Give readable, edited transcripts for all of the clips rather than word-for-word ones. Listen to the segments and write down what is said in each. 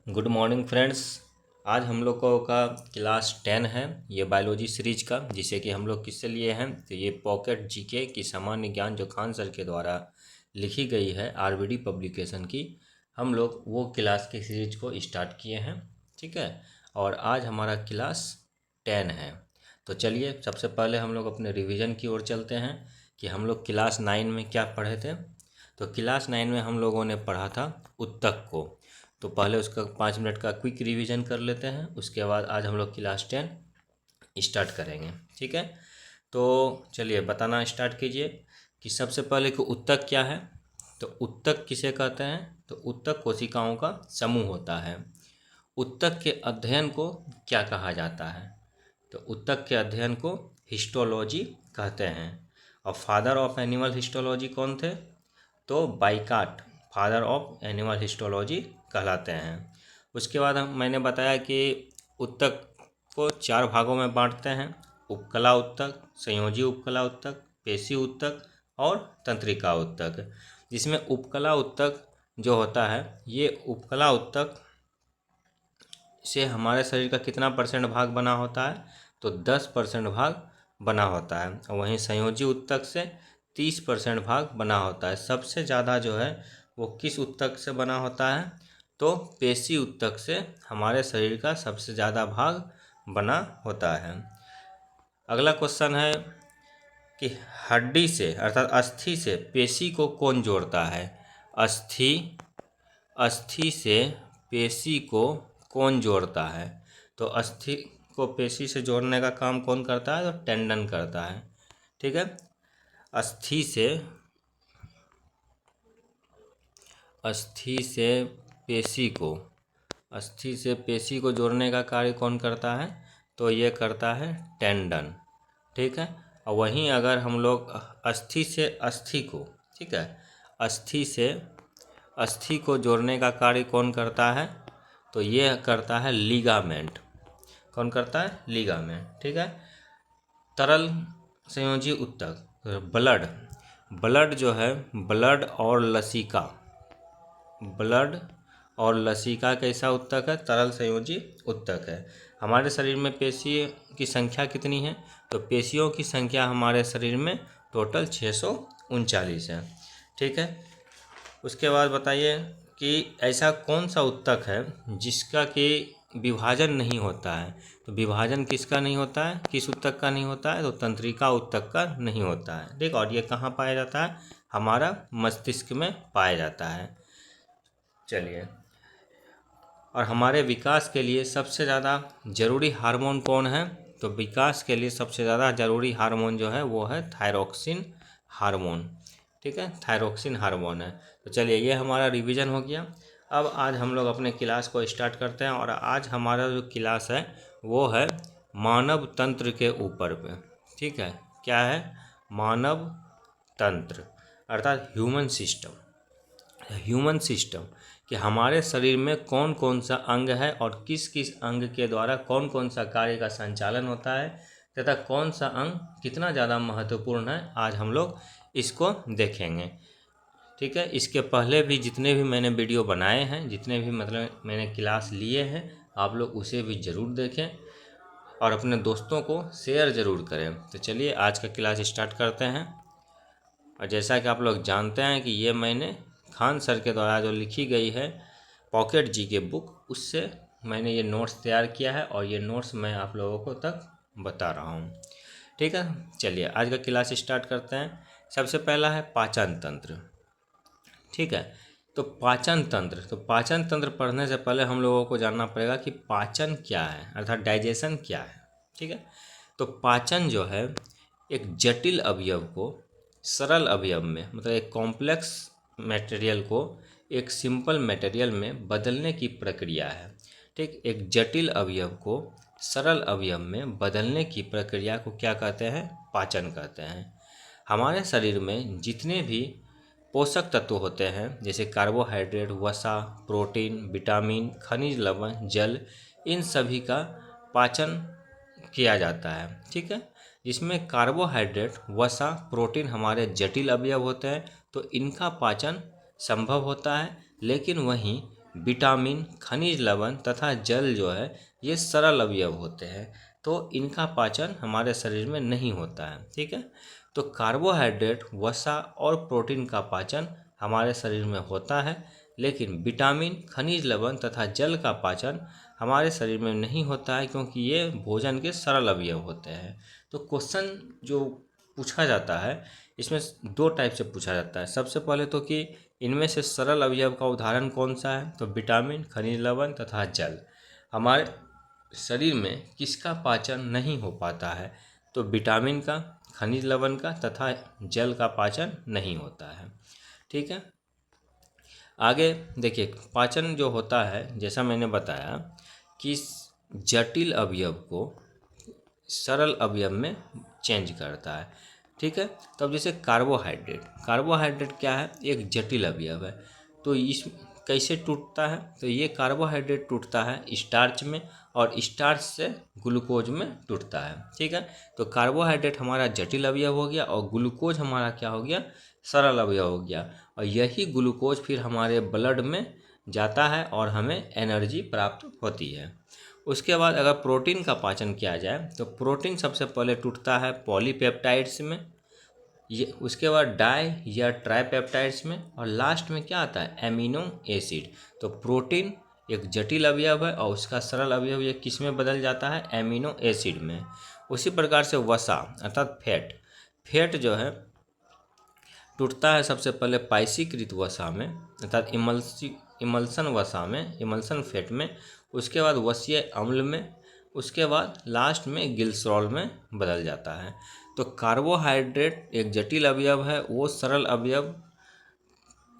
Good morning friends. आज हम लोगों का क्लास 10 है, ये बायोलॉजी सीरीज का, जिसे कि हम लोग किससे लिए हैं तो ये पॉकेट जीके की सामान्य ज्ञान जो खान सर के द्वारा लिखी गई है आरबीडी पब्लिकेशन की, हम लोग वो क्लास की सीरीज को स्टार्ट किए हैं। ठीक है, और आज हमारा क्लास 10 है। तो चलिए सबसे पहले हम लोग अपने रिवीजन की ओर चलते हैं कि हम लोग क्लास 9 में क्या पढ़े थे। तो क्लास 9 में हम लोगों ने पढ़ा था उत्तक को। तो पहले उसका 5 मिनट का क्विक रिवीजन कर लेते हैं, उसके बाद आज हम लोग क्लास 10 स्टार्ट करेंगे। ठीक है, तो चलिए बताना स्टार्ट कीजिए कि सबसे पहले कि उत्तक क्या है। तो उत्तक किसे कहते हैं, तो उत्तक कोशिकाओं का समूह होता है। उत्तक के अध्ययन को क्या कहा जाता है, तो उत्तक के अध्ययन को हिस्टोलॉजी कहते हैं। और फादर ऑफ एनिमल हिस्टोलॉजी कौन थे, तो boycott father of animal histology कहलाते हैं। उसके बाद मैंने बताया कि उत्तक को 4 भागों में बांटते हैं: उपकला उत्तक, संयोजी उपकला उत्तक, पेशी उत्तक और तंत्रिका उत्तक। जिसमें उपकला उत्तक जो होता है, ये उपकला उत्तक से हमारे शरीर का कितना % भाग बना होता है, तो 10% भाग बना होता है। और वहीं संयोजी उत्तक से 30% भाग बना होता है। सबसे ज़्यादा जो है वो किस उत्तक से बना होता है, तो पेशी उत्तक से हमारे शरीर का सबसे ज़्यादा भाग बना होता है। अगला क्वेश्चन है कि हड्डी से अर्थात अस्थि से पेशी को कौन जोड़ता है। अस्थि से पेशी को कौन जोड़ता है, तो अस्थि को पेशी से जोड़ने का काम कौन करता है, तो टेंडन करता है। ठीक है, अस्थि से पेशी को जोड़ने का कार्य कौन करता है, तो ये करता है टेंडन। ठीक है, और वहीं अगर हम लोग अस्थि से अस्थि को, ठीक है, अस्थि से अस्थि को जोड़ने का कार्य कौन करता है, तो ये करता है लिगामेंट। कौन करता है, लिगामेंट। ठीक है, तरल संयोजी उत्तक ब्लड जो है, ब्लड और लसिका कैसा उत्तक है, तरल संयोजी उत्तक है। हमारे शरीर में पेशी की संख्या कितनी है, तो पेशियों की संख्या हमारे शरीर में टोटल 639 है। ठीक है, उसके बाद बताइए कि ऐसा कौन सा उत्तक है जिसका कि विभाजन नहीं होता है। तो विभाजन किसका नहीं होता है, किस उत्तक का नहीं होता है, तो तंत्रिका उत्तक का नहीं होता है। ठीक, और ये कहाँ पाया जाता है, हमारा मस्तिष्क में पाया जाता है। चलिए, और हमारे विकास के लिए सबसे ज़्यादा जरूरी हार्मोन कौन है, तो विकास के लिए सबसे ज़्यादा जरूरी हार्मोन जो है वो है थायरोक्सिन हार्मोन। ठीक है, थायरोक्सिन हार्मोन है। तो चलिए, ये हमारा रिवीजन हो गया। अब आज हम लोग अपने क्लास को स्टार्ट करते हैं, और आज हमारा जो क्लास है वो है मानव तंत्र के ऊपर पे। ठीक है, क्या है, मानव तंत्र अर्थात ह्यूमन सिस्टम कि हमारे शरीर में कौन कौन सा अंग है और किस किस अंग के द्वारा कौन कौन सा कार्य का संचालन होता है, तथा कौन सा अंग कितना ज़्यादा महत्वपूर्ण है, आज हम लोग इसको देखेंगे। ठीक है, इसके पहले भी जितने भी मैंने वीडियो बनाए हैं, जितने भी मतलब मैंने क्लास लिए हैं, आप लोग उसे भी ज़रूर देखें और अपने दोस्तों को शेयर ज़रूर करें। तो चलिए आज का क्लास स्टार्ट करते हैं। और जैसा कि आप लोग जानते हैं कि ये मैंने खान सर के द्वारा जो लिखी गई है पॉकेट जीके बुक, उससे मैंने ये नोट्स तैयार किया है, और ये नोट्स मैं आप लोगों को तक बता रहा हूँ। ठीक है, चलिए आज का क्लास स्टार्ट करते हैं। सबसे पहला है पाचन तंत्र। ठीक है, तो पाचन तंत्र पढ़ने से पहले हम लोगों को जानना पड़ेगा कि पाचन क्या है, अर्थात डाइजेशन क्या है। ठीक है, तो पाचन जो है एक जटिल अवयव को सरल अवयव में, मतलब एक कॉम्प्लेक्स मटेरियल को एक सिंपल मटेरियल में बदलने की प्रक्रिया है। ठीक, एक जटिल अवयव को सरल अवयव में बदलने की प्रक्रिया को क्या कहते हैं, पाचन कहते हैं। हमारे शरीर में जितने भी पोषक तत्व होते हैं, जैसे कार्बोहाइड्रेट, वसा, प्रोटीन, विटामिन, खनिज लवण, जल, इन सभी का पाचन किया जाता है। ठीक है, जिसमें कार्बोहाइड्रेट, वसा, प्रोटीन हमारे जटिल अवयव होते हैं, तो इनका पाचन संभव होता है। लेकिन वहीं विटामिन, खनिज लवण तथा जल जो है ये सरल अवयव होते हैं, तो इनका पाचन हमारे शरीर में नहीं होता है। ठीक है, तो कार्बोहाइड्रेट, वसा और प्रोटीन का पाचन हमारे शरीर में होता है, लेकिन विटामिन, खनिज लवण तथा जल का पाचन हमारे शरीर में नहीं होता है, क्योंकि ये भोजन के सरल अवयव होते हैं। तो क्वेश्चन जो पूछा जाता है इसमें दो टाइप से पूछा जाता है। सबसे पहले तो कि इनमें से सरल अवयव का उदाहरण कौन सा है, तो विटामिन, खनिज लवण तथा जल हमारे शरीर में किसका पाचन नहीं हो पाता है, तो विटामिन का, खनिज लवण का तथा जल का पाचन नहीं होता है। ठीक है, आगे देखिए, पाचन जो होता है जैसा मैंने बताया कि जटिल अवयव को सरल अवयव में चेंज करता है। ठीक है, तब जैसे कार्बोहाइड्रेट, कार्बोहाइड्रेट क्या है, एक जटिल अवयव है। तो इस कैसे टूटता है, तो ये कार्बोहाइड्रेट टूटता है स्टार्च में, और स्टार्च से ग्लूकोज में टूटता है। ठीक है, तो कार्बोहाइड्रेट हमारा जटिल अवयव हो गया और ग्लूकोज हमारा क्या हो गया, सरल अवयव हो गया, और यही ग्लूकोज फिर हमारे ब्लड में जाता है और हमें एनर्जी प्राप्त होती है। उसके बाद अगर प्रोटीन का पाचन किया जाए तो प्रोटीन सबसे पहले टूटता है पॉलीपेप्टाइड्स में, ये उसके बाद डाई या ट्राईपेप्टाइड्स में, और लास्ट में क्या आता है, एमिनो एसिड। तो प्रोटीन एक जटिल अवयव है और उसका सरल अवयव ये किस में बदल जाता है, एमिनो एसिड में। उसी प्रकार से वसा अर्थात फैट, फैट जो है टूटता है सबसे पहले पाइसीकृत वसा में अर्थात इमल्सन वसा में, इमल्सन फैट में, उसके बाद वसीय अम्ल में, उसके बाद लास्ट में ग्लिसरॉल में बदल जाता है। तो कार्बोहाइड्रेट एक जटिल अवयव है, वो सरल अवयव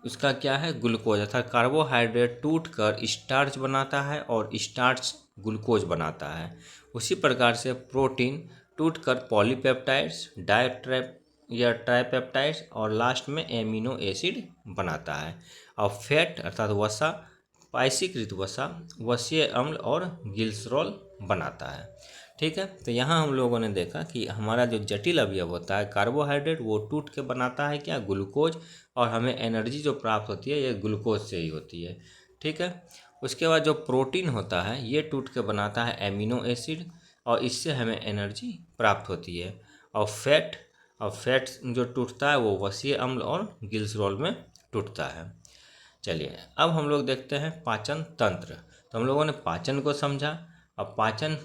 उसका क्या है, ग्लूकोज, अर्थात कार्बोहाइड्रेट टूटकर स्टार्च बनाता है और स्टार्च ग्लूकोज बनाता है। उसी प्रकार से प्रोटीन टूटकर पॉलीपेप्टाइड्स, डायट्रैप या ट्राईपेप्टाइड्स और लास्ट में एमिनो एसिड बनाता है। और फैट अर्थात वसा, पाइसीकृत वसा, वसीय अम्ल और ग्लिसरॉल बनाता है। ठीक है, तो यहाँ हम लोगों ने देखा कि हमारा जो जटिल अवयव होता है कार्बोहाइड्रेट, वो टूट के बनाता है क्या, ग्लूकोज, और हमें एनर्जी जो प्राप्त होती है ये ग्लूकोज से ही होती है। ठीक है, उसके बाद जो प्रोटीन होता है ये टूट के बनाता है एमिनो एसिड, और इससे हमें एनर्जी प्राप्त होती है। और फैट जो टूटता है वो वसीय अम्ल और ग्लिसरॉल में टूटता है। चलिए अब हम लोग देखते हैं पाचन तंत्र। तो हम लोगों ने पाचन को समझा। अब पाचन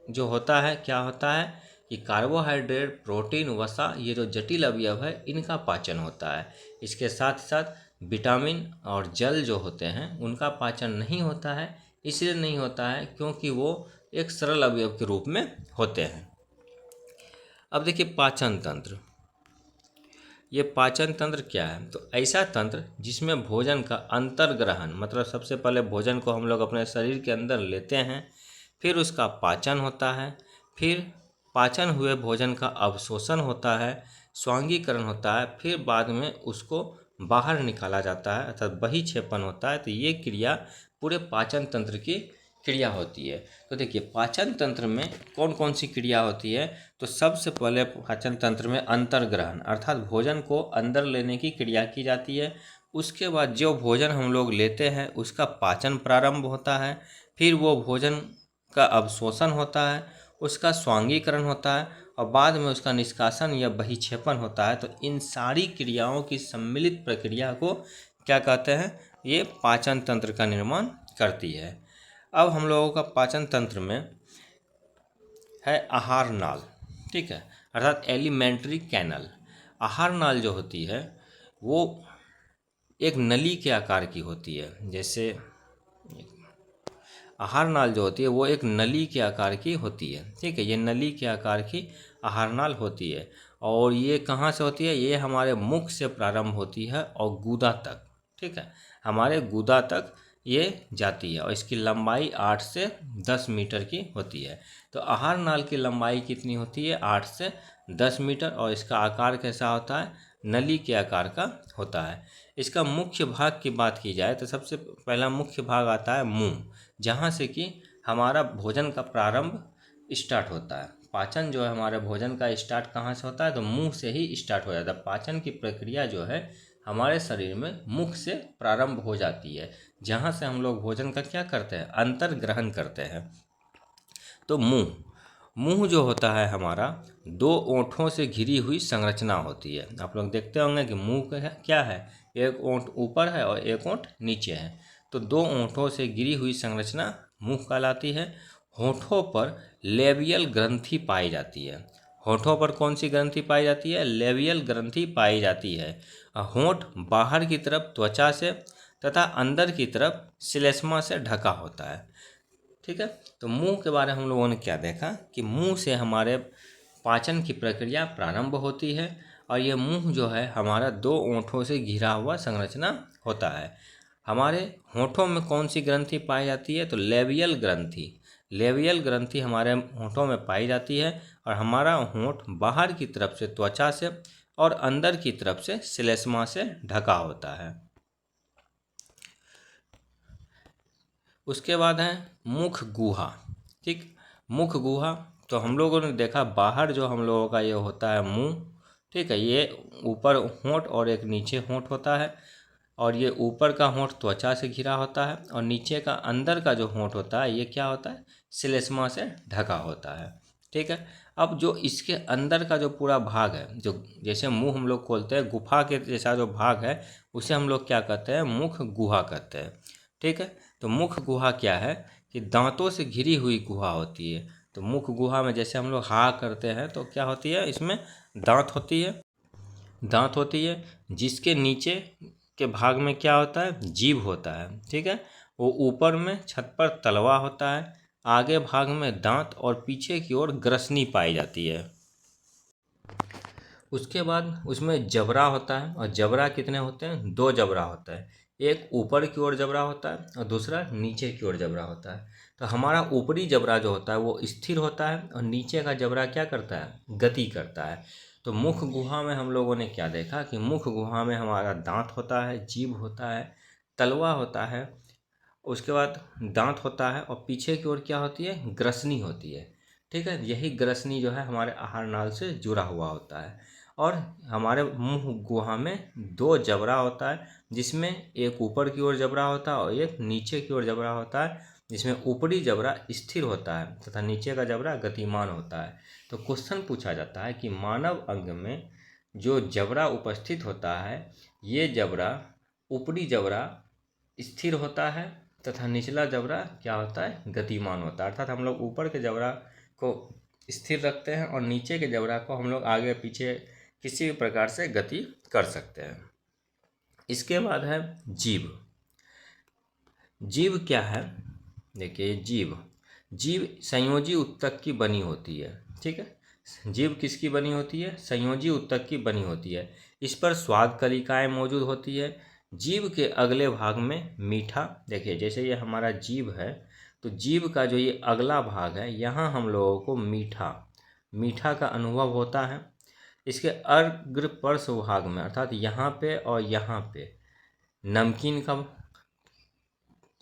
जो होता है क्या होता है कि कार्बोहाइड्रेट, प्रोटीन, वसा, ये जो जटिल अवयव है इनका पाचन होता है। इसके साथ साथ विटामिन और जल जो होते हैं उनका पाचन नहीं होता है। इसलिए नहीं होता है क्योंकि वो एक सरल अवयव के रूप में होते हैं। अब देखिए पाचन तंत्र, ये पाचन तंत्र क्या है, तो ऐसा तंत्र जिसमें भोजन का अंतर्ग्रहण, मतलब सबसे पहले भोजन को हम लोग अपने शरीर के अंदर लेते हैं, फिर उसका पाचन होता है, फिर पाचन हुए भोजन का अवशोषण होता है, स्वांगीकरण होता है, फिर बाद में उसको बाहर निकाला जाता है अर्थात बहिक्षेपण होता है। तो ये क्रिया पूरे पाचन तंत्र की क्रिया होती है। तो देखिए पाचन तंत्र में कौन कौन सी क्रिया होती है, तो सबसे पहले पाचन तंत्र में अंतर्ग्रहण अर्थात भोजन को अंदर लेने की क्रिया की जाती है। उसके बाद जो भोजन हम लोग लेते हैं उसका पाचन प्रारंभ होता है, फिर वो भोजन का अवशोषण होता है, उसका स्वांगीकरण होता है, और बाद में उसका निष्कासन या बहिक्षेपण होता है। तो इन सारी क्रियाओं की सम्मिलित प्रक्रिया को क्या कहते हैं, ये पाचन तंत्र का निर्माण करती है। अब हम लोगों का पाचन तंत्र में है आहार नाल, ठीक है, अर्थात एलिमेंट्री कैनल। आहार नाल जो होती है वो एक नली के आकार की होती है। जैसे आहार नाल जो होती है वो एक नली के आकार की होती है। ठीक है, ये नली के आकार की आहार नाल होती है। और ये कहाँ से होती है, ये हमारे मुख से प्रारंभ होती है और गूदा तक, ठीक है, हमारे गूदा तक ये जाती है, और इसकी लंबाई 8 से 10 मीटर की होती है। तो आहार नाल की लंबाई कितनी होती है, 8 से 10 मीटर, और इसका आकार कैसा होता है, नली के आकार का होता है। इसका मुख्य भाग की बात की जाए तो सबसे पहला मुख्य भाग आता है मुंह, जहाँ से कि हमारा भोजन का प्रारंभ स्टार्ट होता है। पाचन जो है हमारे भोजन का स्टार्ट कहाँ से होता है, तो मुंह से ही स्टार्ट हो जाता है। पाचन की प्रक्रिया जो है हमारे शरीर में मुख से प्रारंभ हो जाती है, जहाँ से हम लोग भोजन का क्या करते हैं, अंतर ग्रहण करते हैं। तो मुंह, मुंह जो होता है हमारा, दो ओंठों से घिरी हुई संरचना होती है। आप लोग देखते होंगे कि मुंह क्या है, एक ओंठ ऊपर है और एक ओंठ नीचे है। तो दो ओंठों से घिरी हुई संरचना मुंह कहलाती है। होठों पर लेबियल ग्रंथि पाई जाती है। होठों पर कौन सी ग्रंथि पाई जाती है, लेबियल ग्रंथि पाई जाती है। होंठ बाहर की तरफ त्वचा से तथा अंदर की तरफ श्लेष्मा से ढका होता है। ठीक है। तो मुंह के बारे में हम लोगों ने क्या देखा कि मुंह से हमारे पाचन की प्रक्रिया प्रारंभ होती है और ये मुंह जो है हमारा दो ओंठों से घिरा हुआ संरचना होता है। हमारे होठों में कौन सी ग्रंथि पाई जाती है, तो लेबियल ग्रंथि। लेबियल ग्रंथि हमारे होठों में पाई जाती है और हमारा होंठ बाहर की तरफ से त्वचा से और अंदर की तरफ से श्लेष्मा से ढका होता है। उसके बाद है मुख गुहा। ठीक, मुख गुहा तो हम लोगों ने देखा बाहर जो हम लोगों का ये होता है मुंह, ठीक है, ये ऊपर होंठ और एक नीचे होंठ होता है और ये ऊपर का होंठ त्वचा से घिरा होता है और नीचे का अंदर का जो होंठ होता है ये क्या होता है, श्लेष्मा से ढका होता है। ठीक है। अब जो इसके अंदर का जो पूरा भाग है, जो जैसे मुंह हम लोग खोलते हैं, गुफा के जैसा जो भाग है उसे हम लोग क्या कहते हैं, मुख गुहा कहते हैं। ठीक है। तो मुख गुहा क्या है कि दांतों से घिरी हुई गुहा होती है। तो मुख गुहा में जैसे हम लोग हा करते हैं तो क्या होती है, इसमें दांत होती है, दांत होती है जिसके नीचे के भाग में क्या होता है, जीभ होता है। ठीक है। वो ऊपर में छत पर तलवा होता है, आगे भाग में दांत और पीछे की ओर ग्रसनी पाई जाती है। उसके बाद उसमें जबड़ा होता है और जबड़ा कितने होते हैं, दो जबड़ा होता है। एक ऊपर की ओर जबड़ा होता है और दूसरा नीचे की ओर जबड़ा होता है। तो हमारा ऊपरी जबड़ा जो होता है वो स्थिर होता है और नीचे का जबड़ा क्या करता है, गति करता है। तो मुख गुहा में हम लोगों ने क्या देखा कि मुख गुहा में हमारा दांत होता है, जीभ होता है, तलवा होता है, उसके बाद दांत होता है और पीछे की ओर क्या होती है, ग्रसनी होती है। ठीक है। यही ग्रसनी जो है हमारे आहार नाल से जुड़ा हुआ होता है और हमारे मुंह गुहा में दो जबड़ा होता है, जिसमें एक ऊपर की ओर जबड़ा होता है और एक नीचे की ओर जबड़ा होता है, जिसमें ऊपरी जबड़ा स्थिर होता है तथा नीचे का जबड़ा गतिमान होता है। तो क्वेश्चन पूछा जाता है कि मानव अंग में जो जबड़ा उपस्थित होता है, ये जबड़ा, ऊपरी जबड़ा स्थिर होता है तथा निचला जबड़ा क्या होता है, गतिमान होता है। अर्थात हम लोग ऊपर के जबड़ा को स्थिर रखते हैं और नीचे के जबड़ा को हम लोग आगे पीछे किसी भी प्रकार से गति कर सकते हैं। इसके बाद है जीभ। जीभ क्या है, देखिए जीभ, जीभ संयोजी उत्तक की बनी होती है। ठीक है। जीभ किसकी बनी होती है, संयोजी उत्तक की बनी होती है। इस पर स्वाद कलिकाएं मौजूद होती है। जीभ के अगले भाग में मीठा, देखिए जैसे ये हमारा जीभ है तो जीभ का जो ये अगला भाग है यहाँ हम लोगों को मीठा, मीठा का अनुभव होता है। इसके अग्र पार्श्व भाग में अर्थात यहाँ पे और यहाँ पे नमकीन का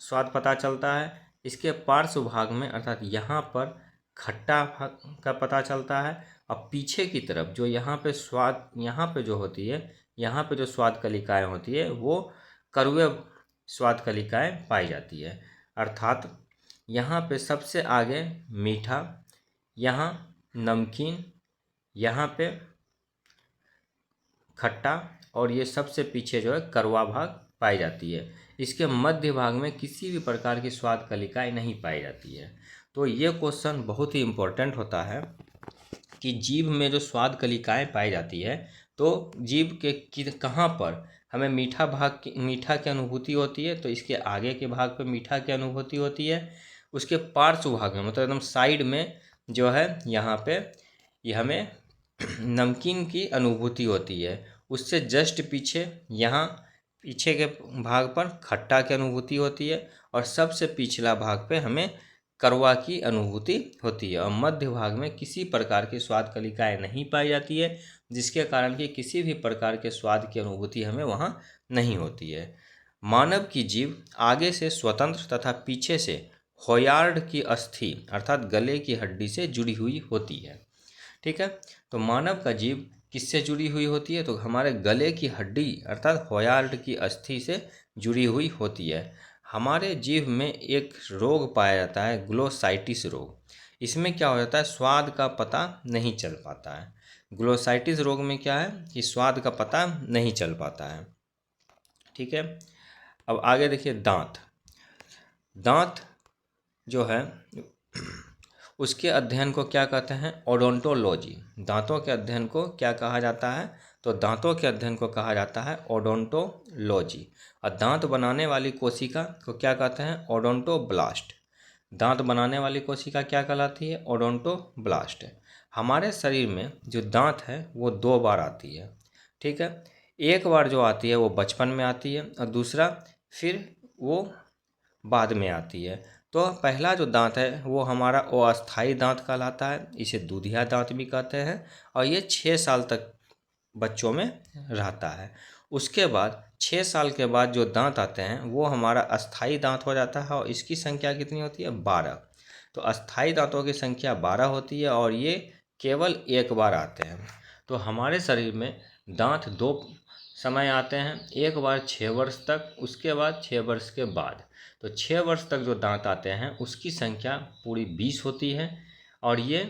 स्वाद पता चलता है। इसके पार्श्व भाग में अर्थात यहाँ पर खट्टा का पता चलता है और पीछे की तरफ जो यहाँ पे स्वाद, यहाँ पे जो होती है, यहाँ पे जो स्वाद कलिकाएं होती है वो कड़वे स्वाद कलिकाएं पाई जाती है। अर्थात यहाँ पे सबसे आगे मीठा, यहाँ नमकीन, यहाँ पे खट्टा और ये सबसे पीछे जो है कड़वा भाग पाई जाती है। इसके मध्य भाग में किसी भी प्रकार की स्वाद कलिकाएं नहीं पाई जाती है। तो ये क्वेश्चन बहुत ही इम्पोर्टेंट होता है कि जीभ में जो स्वाद कलिकाएं पाई जाती है तो जीभ के कहाँ पर हमें मीठा भाग की, मीठा की अनुभूति होती है, तो इसके आगे के भाग पर मीठा की अनुभूति होती है। उसके पार्श्व भाग में मतलब एकदम साइड में जो है यहाँ पे ये हमें नमकीन की अनुभूति होती है। उससे जस्ट पीछे यहाँ पीछे के भाग पर खट्टा की अनुभूति होती है और सबसे पिछला भाग पे हमें कड़वा की अनुभूति होती है और मध्य भाग में किसी प्रकार की स्वाद कलिकाएं नहीं पाई जाती है, जिसके कारण कि किसी भी प्रकार के स्वाद की अनुभूति हमें वहाँ नहीं होती है। मानव की जीभ आगे से स्वतंत्र तथा पीछे से होयार्ड की अस्थि अर्थात गले की हड्डी से जुड़ी हुई होती है। ठीक है। तो मानव का जीभ किससे जुड़ी हुई होती है, तो हमारे गले की हड्डी अर्थात होयार्ड की अस्थि से जुड़ी हुई होती है। हमारे जीभ में एक रोग पाया जाता है, ग्लोसाइटिस रोग। इसमें क्या हो जाता है, स्वाद का पता नहीं चल पाता है। ग्लोसाइटिस रोग में क्या है कि स्वाद का पता नहीं चल पाता है। ठीक है, अब आगे देखिए दांत। दांत जो है उसके अध्ययन को क्या कहते हैं, ओडोंटोलॉजी। दांतों के अध्ययन को क्या कहा जाता है, तो दांतों के अध्ययन को कहा जाता है ओडोंटोलॉजी। और दांत बनाने वाली कोशिका को क्या कहते हैं, ओडोंटोब्लास्ट। दांत बनाने वाली कोशिका क्या कहलाती है, ओडोंटोब्लास्ट। हमारे शरीर में जो दांत है वो 2 बार आती है। ठीक है, एक बार जो आती है वो बचपन में आती है और दूसरा फिर वो बाद में आती है। तो पहला जो दांत है वो हमारा अस्थाई दांत कहलाता है, इसे दूधिया दांत भी कहते हैं, और ये 6 साल तक बच्चों में रहता है। उसके बाद 6 साल के बाद जो दांत आते हैं वो हमारा अस्थाई दांत हो जाता है, और इसकी संख्या कितनी होती है, 12। तो अस्थाई दांतों की संख्या 12 होती है और ये केवल एक बार आते हैं। तो हमारे शरीर में दांत 2 समय आते हैं, एक बार 6 वर्ष तक, उसके बाद 6 वर्ष के बाद। तो 6 वर्ष तक जो दांत आते हैं उसकी संख्या पूरी 20 होती है, और ये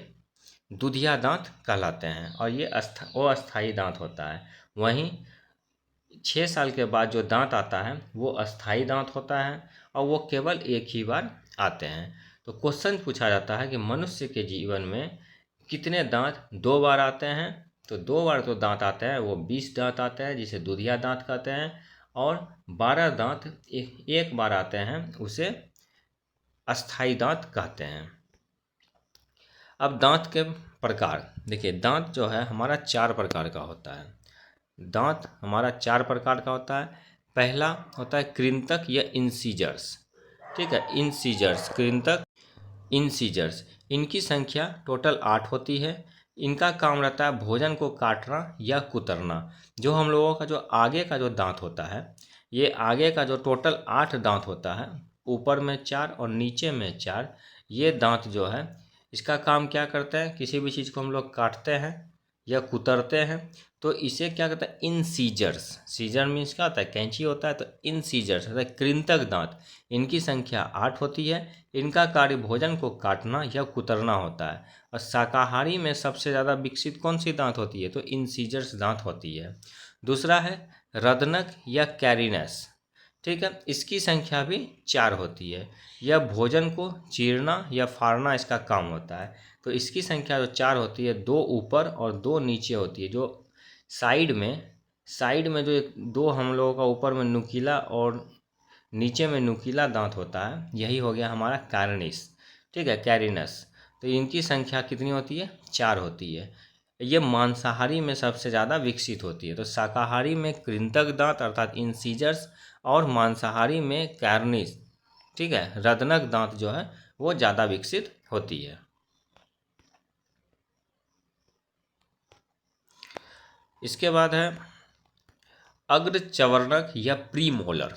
दूधिया दांत कहलाते हैं, और ये अस्थाई दांत होता है। वहीं 6 साल के बाद जो दांत आता है वो अस्थाई दांत होता है, और वो केवल एक ही बार आते हैं। तो क्वेश्चन पूछा जाता है कि मनुष्य के जीवन में कितने दांत 2 बार आते हैं, तो 2 बार तो दांत आते हैं वो 20 दांत आते हैं, जिसे दूधिया दांत कहते हैं, और 12 दांत एक बार आते हैं, उसे अस्थाई दांत कहते हैं। अब दांत के प्रकार देखिए, दांत जो है हमारा 4 प्रकार का होता है। दांत हमारा 4 प्रकार का होता है। पहला होता है कृंतक या इंसीजर्स। ठीक है, इंसीजर्स, कृंतक, इंसीजर्स, इनकी संख्या टोटल 8 होती है। इनका काम रहता है भोजन को काटना या कुतरना। जो हम लोगों का जो आगे का जो दांत होता है, ये आगे का जो टोटल 8 दांत होता है, ऊपर में 4 और नीचे में 4, ये दांत जो है इसका काम क्या करते हैं, किसी भी चीज़ को हम लोग काटते हैं या कुतरते हैं तो इसे क्या कहते हैं, इंसीजर्स। सीजर मीन्स क्या होता है, कैंची होता है, तो इंसीजर्स होता है कृंतक दांत। इनकी संख्या 8 होती है। इनका कार्य भोजन को काटना या कुतरना होता है। और शाकाहारी में सबसे ज़्यादा विकसित कौन सी दांत होती है, तो इंसीजर्स दांत होती है। दूसरा है रदनक या कैरिनस। ठीक है, इसकी संख्या भी 4 होती है। यह भोजन को चीरना या फाड़ना इसका काम होता है। तो इसकी संख्या जो 4 होती है, 2 ऊपर और 2 नीचे होती है। जो साइड में जो 2 हम लोगों का ऊपर में नुकीला और नीचे में नुकीला दांत होता है, यही हो गया हमारा कैरिनस। ठीक है, कैरिनस। तो इनकी संख्या कितनी होती है, 4 होती है। ये मांसाहारी में सबसे ज़्यादा विकसित होती है। तो शाकाहारी में कृंतक दांत अर्थात इंसीजर्स, और मांसाहारी में कैरिनस, ठीक है, रदनक दांत जो है वो ज़्यादा विकसित होती है। इसके बाद है अग्रचवर्णक या प्रीमोलर।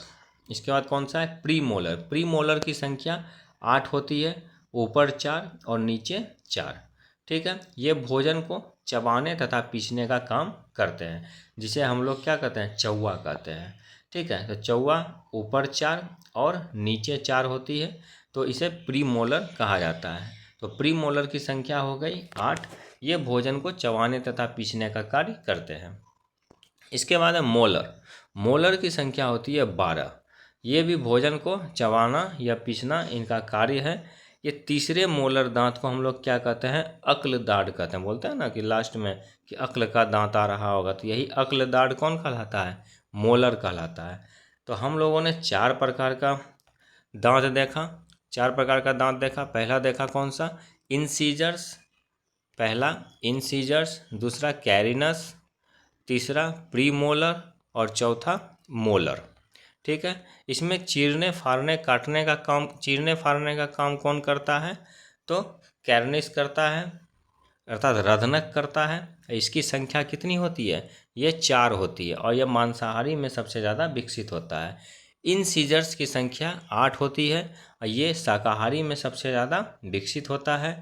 इसके बाद कौन सा है, प्रीमोलर। प्रीमोलर की संख्या 8 होती है, ऊपर 4 और नीचे 4। ठीक है, ये भोजन को चबाने तथा पीसने का काम करते हैं, जिसे हम लोग क्या कहते हैं, चौवा कहते हैं। ठीक है, तो चौवा ऊपर 4 और नीचे 4 होती है, तो इसे प्रीमोलर कहा जाता है। तो प्रीमोलर की संख्या हो गई 8। ये भोजन को चबाने तथा पीसने का कार्य करते हैं। इसके बाद है मोलर। मोलर की संख्या होती है 12। ये भी भोजन को चबाना या पीसना इनका कार्य है। ये तीसरे मोलर दांत को हम लोग क्या कहते हैं, अक्ल दाढ़ कहते हैं। बोलते हैं ना कि लास्ट में कि अक्ल का दांत आ रहा होगा, तो यही अक्ल दाढ़ कौन कहलाता है, मोलर कहलाता है। तो हम लोगों ने 4 प्रकार का दांत देखा। 4 प्रकार का दांत देखा। पहला देखा कौन सा, इंसीजर्स। पहला इंसीजर्स, दूसरा कैरिनस, तीसरा प्रीमोलर और चौथा मोलर। ठीक है, इसमें चीरने फाड़ने काटने का काम, चीरने फाड़ने का काम कौन करता है, तो कैरिनस करता है अर्थात रदनक करता है। इसकी संख्या कितनी होती है, ये 4 होती है, और यह मांसाहारी में सबसे ज़्यादा विकसित होता है। इन सीजर्स की संख्या 8 होती है, और ये शाकाहारी में सबसे ज़्यादा विकसित होता है।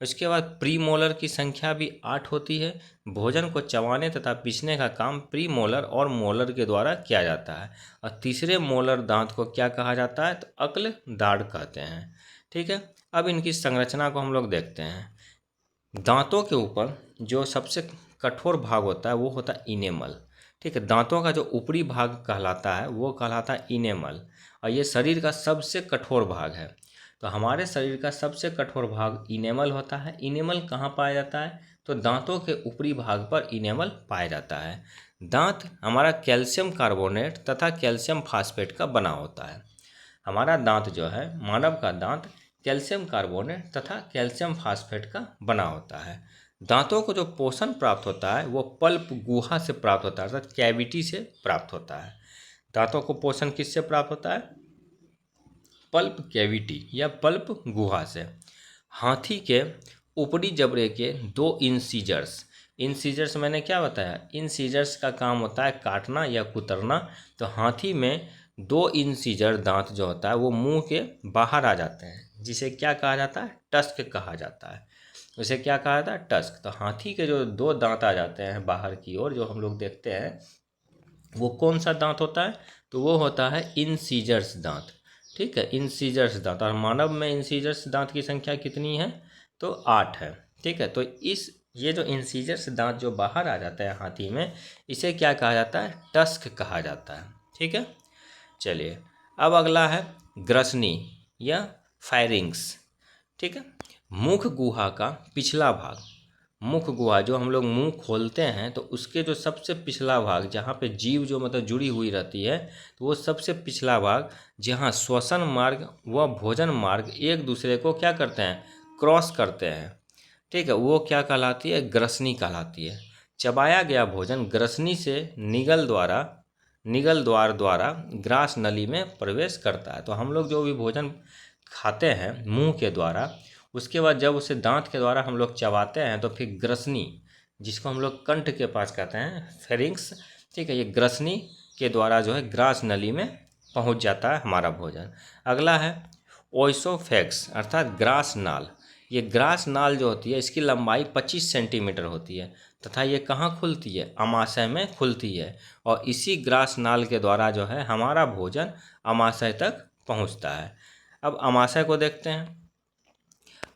उसके बाद प्रीमोलर की संख्या भी 8 होती है। भोजन को चबाने तथा पीसने का काम प्रीमोलर और मोलर के द्वारा किया जाता है। और तीसरे मोलर दांत को क्या कहा जाता है, तो अक्ल दाढ़ कहते हैं। ठीक है, अब इनकी संरचना को हम लोग देखते हैं। दांतों के ऊपर जो सबसे कठोर भाग होता है वो होता है इनेमल। ठीक है, दांतों का जो ऊपरी भाग कहलाता है वो कहलाता है इनेमल, और ये शरीर का सबसे कठोर भाग है। तो हमारे शरीर का सबसे कठोर भाग इनेमल होता है। इनेमल कहाँ पाया जाता है, तो दांतों के ऊपरी भाग पर इनेमल पाया जाता है। दांत हमारा कैल्शियम कार्बोनेट तथा कैल्शियम फास्फेट का बना होता है। हमारा दांत जो है, मानव का दांत कैल्शियम कार्बोनेट तथा कैल्शियम फास्फेट का बना होता है। दांतों को जो पोषण प्राप्त होता है वो पल्प गुहा से प्राप्त होता है, अर्थात कैविटी से प्राप्त होता है। दांतों को पोषण किससे प्राप्त होता है, पल्प कैविटी या पल्प गुहा से। हाथी के ऊपरी जबड़े के 2 इंसीजर्स मैंने क्या बताया, इंसीजर्स का काम होता है काटना या कुतरना। तो हाथी में 2 इंसीजर दांत जो होता है वो मुंह के बाहर आ जाते हैं, जिसे क्या कहा जाता है, टस्क कहा जाता है। उसे क्या कहा जाता है, टस्क। तो हाथी के जो 2 दांत आ जाते हैं बाहर की ओर, जो हम लोग देखते हैं, वो कौन सा दांत होता है, तो वो होता है इंसीजर्स दांत। ठीक है, इंसीजर्स दांत। और मानव में इंसीजर्स दांत की संख्या कितनी है, तो 8 है। ठीक है, तो ये जो इंसीजर्स दांत जो बाहर आ जाता है हाथी में, इसे क्या कहा जाता है, टस्क कहा जाता है। ठीक है, चलिए अब अगला है ग्रसनी या फायरिंग्स। ठीक है, मुख गुहा का पिछला भाग, मुख गुहा जो हम लोग मुंह खोलते हैं तो उसके जो सबसे पिछला भाग, जहाँ पे जीव जो मतलब जुड़ी हुई रहती है, तो वो सबसे पिछला भाग जहाँ श्वसन मार्ग व भोजन मार्ग एक दूसरे को क्या करते हैं, क्रॉस करते हैं। ठीक है, वो क्या कहलाती है, ग्रसनी कहलाती है। चबाया गया भोजन ग्रसनी से निगल द्वार द्वारा ग्रास नली में प्रवेश करता है। तो हम लोग जो भी भोजन खाते हैं मुंह के द्वारा, उसके बाद जब उसे दांत के द्वारा हम लोग चबाते हैं तो फिर ग्रसनी, जिसको हम लोग कंठ के पास कहते हैं फेरिंग्स, ठीक है, ये ग्रसनी के द्वारा जो है ग्रास नली में पहुंच जाता है हमारा भोजन। अगला है ओइसोफेक्स अर्थात ग्रास नाल। ये ग्रास नाल जो होती है इसकी लंबाई 25 सेंटीमीटर होती है तथा ये कहाँ खुलती है, अमाशय में खुलती है। और इसी ग्रास नाल के द्वारा जो है हमारा भोजन अमाशय तक पहुंचता है। अब अमाशय को देखते हैं।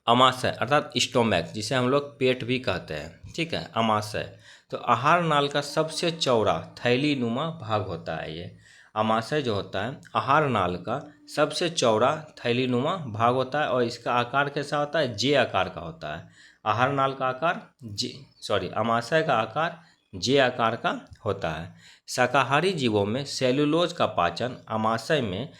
अमाशय अर्थात स्टोमैक, जिसे हम लोग पेट भी कहते हैं। ठीक है, अमाशय तो आहार नाल का सबसे चौड़ा थैली नुमा भाग होता है। ये अमाशय जो होता है आहार नाल का सबसे चौड़ा थैली नुमा भाग होता है, और इसका आकार कैसा होता है, जे आकार का होता है। आहार नाल का आकार अमाशय का आकार जे आकार का होता है। शाकाहारी जीवों में सेलुलोज का पाचन अमाशय में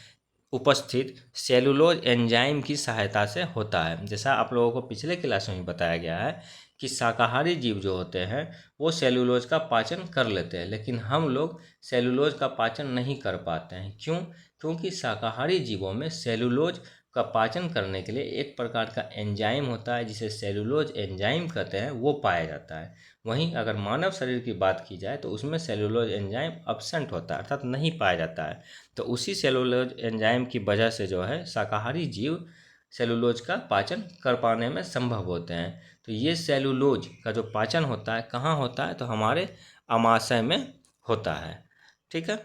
उपस्थित सेलुलोज एंजाइम की सहायता से होता है। जैसा आप लोगों को पिछले क्लास में बताया गया है कि शाकाहारी जीव जो होते हैं वो सेलुलोज का पाचन कर लेते हैं, लेकिन हम लोग सेलुलोज का पाचन नहीं कर पाते हैं। क्यों? क्योंकि शाकाहारी जीवों में सेलुलोज का पाचन करने के लिए एक प्रकार का एंजाइम होता है जिसे सेलुलोज एंजाइम कहते हैं, वो पाया जाता है। वहीं अगर मानव शरीर की बात की जाए तो उसमें सेलुलोज एंजाइम अब्सेंट होता है, अर्थात नहीं पाया जाता है। तो उसी सेलुलोज एंजाइम की वजह से जो है शाकाहारी जीव सेलुलोज का पाचन कर पाने में संभव होते हैं। तो ये सेलुलोज का जो पाचन होता है कहाँ होता है, तो हमारे अमाशय में होता है। ठीक है,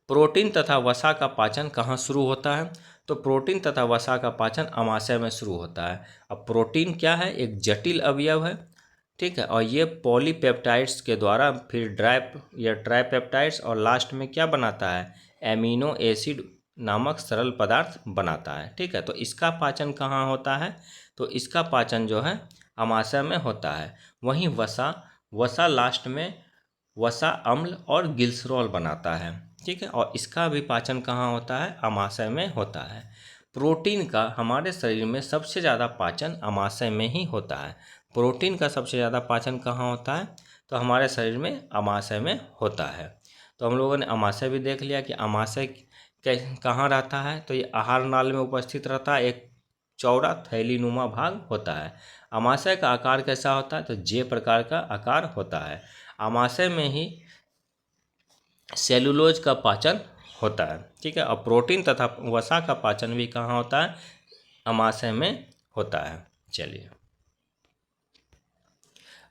प्रोटीन तथा वसा का पाचन कहाँ शुरू होता है, तो प्रोटीन तथा वसा का पाचन अमाशय में शुरू होता है। अब प्रोटीन क्या है, एक जटिल अवयव है। ठीक है, और ये पॉलीपेप्टाइड्स के द्वारा फिर ट्राइपेप्टाइड्स और लास्ट में क्या बनाता है, एमिनो एसिड नामक सरल पदार्थ बनाता है। ठीक है, तो इसका पाचन कहाँ होता है, तो इसका पाचन जो है अमाशय में होता है। वहीं वसा लास्ट में वसा अम्ल और ग्लिसरॉल बनाता है। ठीक है, और इसका भी पाचन कहाँ होता है, अमाशय में होता है। प्रोटीन का हमारे शरीर में सबसे ज़्यादा पाचन अमाशय में ही होता है। प्रोटीन का सबसे ज़्यादा पाचन कहाँ होता है, तो हमारे शरीर में अमाशय में होता है। तो हम लोगों ने अमाशय भी देख लिया कि अमाशय कहाँ रहता है, तो ये आहार नाल में उपस्थित रहता है, एक चौड़ा थैलीनुमा भाग होता है। अमाशय का आकार कैसा होता है, तो जे प्रकार का आकार होता है। अमाशय में ही सेलुलोज का पाचन होता है। ठीक है, और प्रोटीन तथा वसा का पाचन भी कहाँ होता है, अमाशय में होता है। चलिए,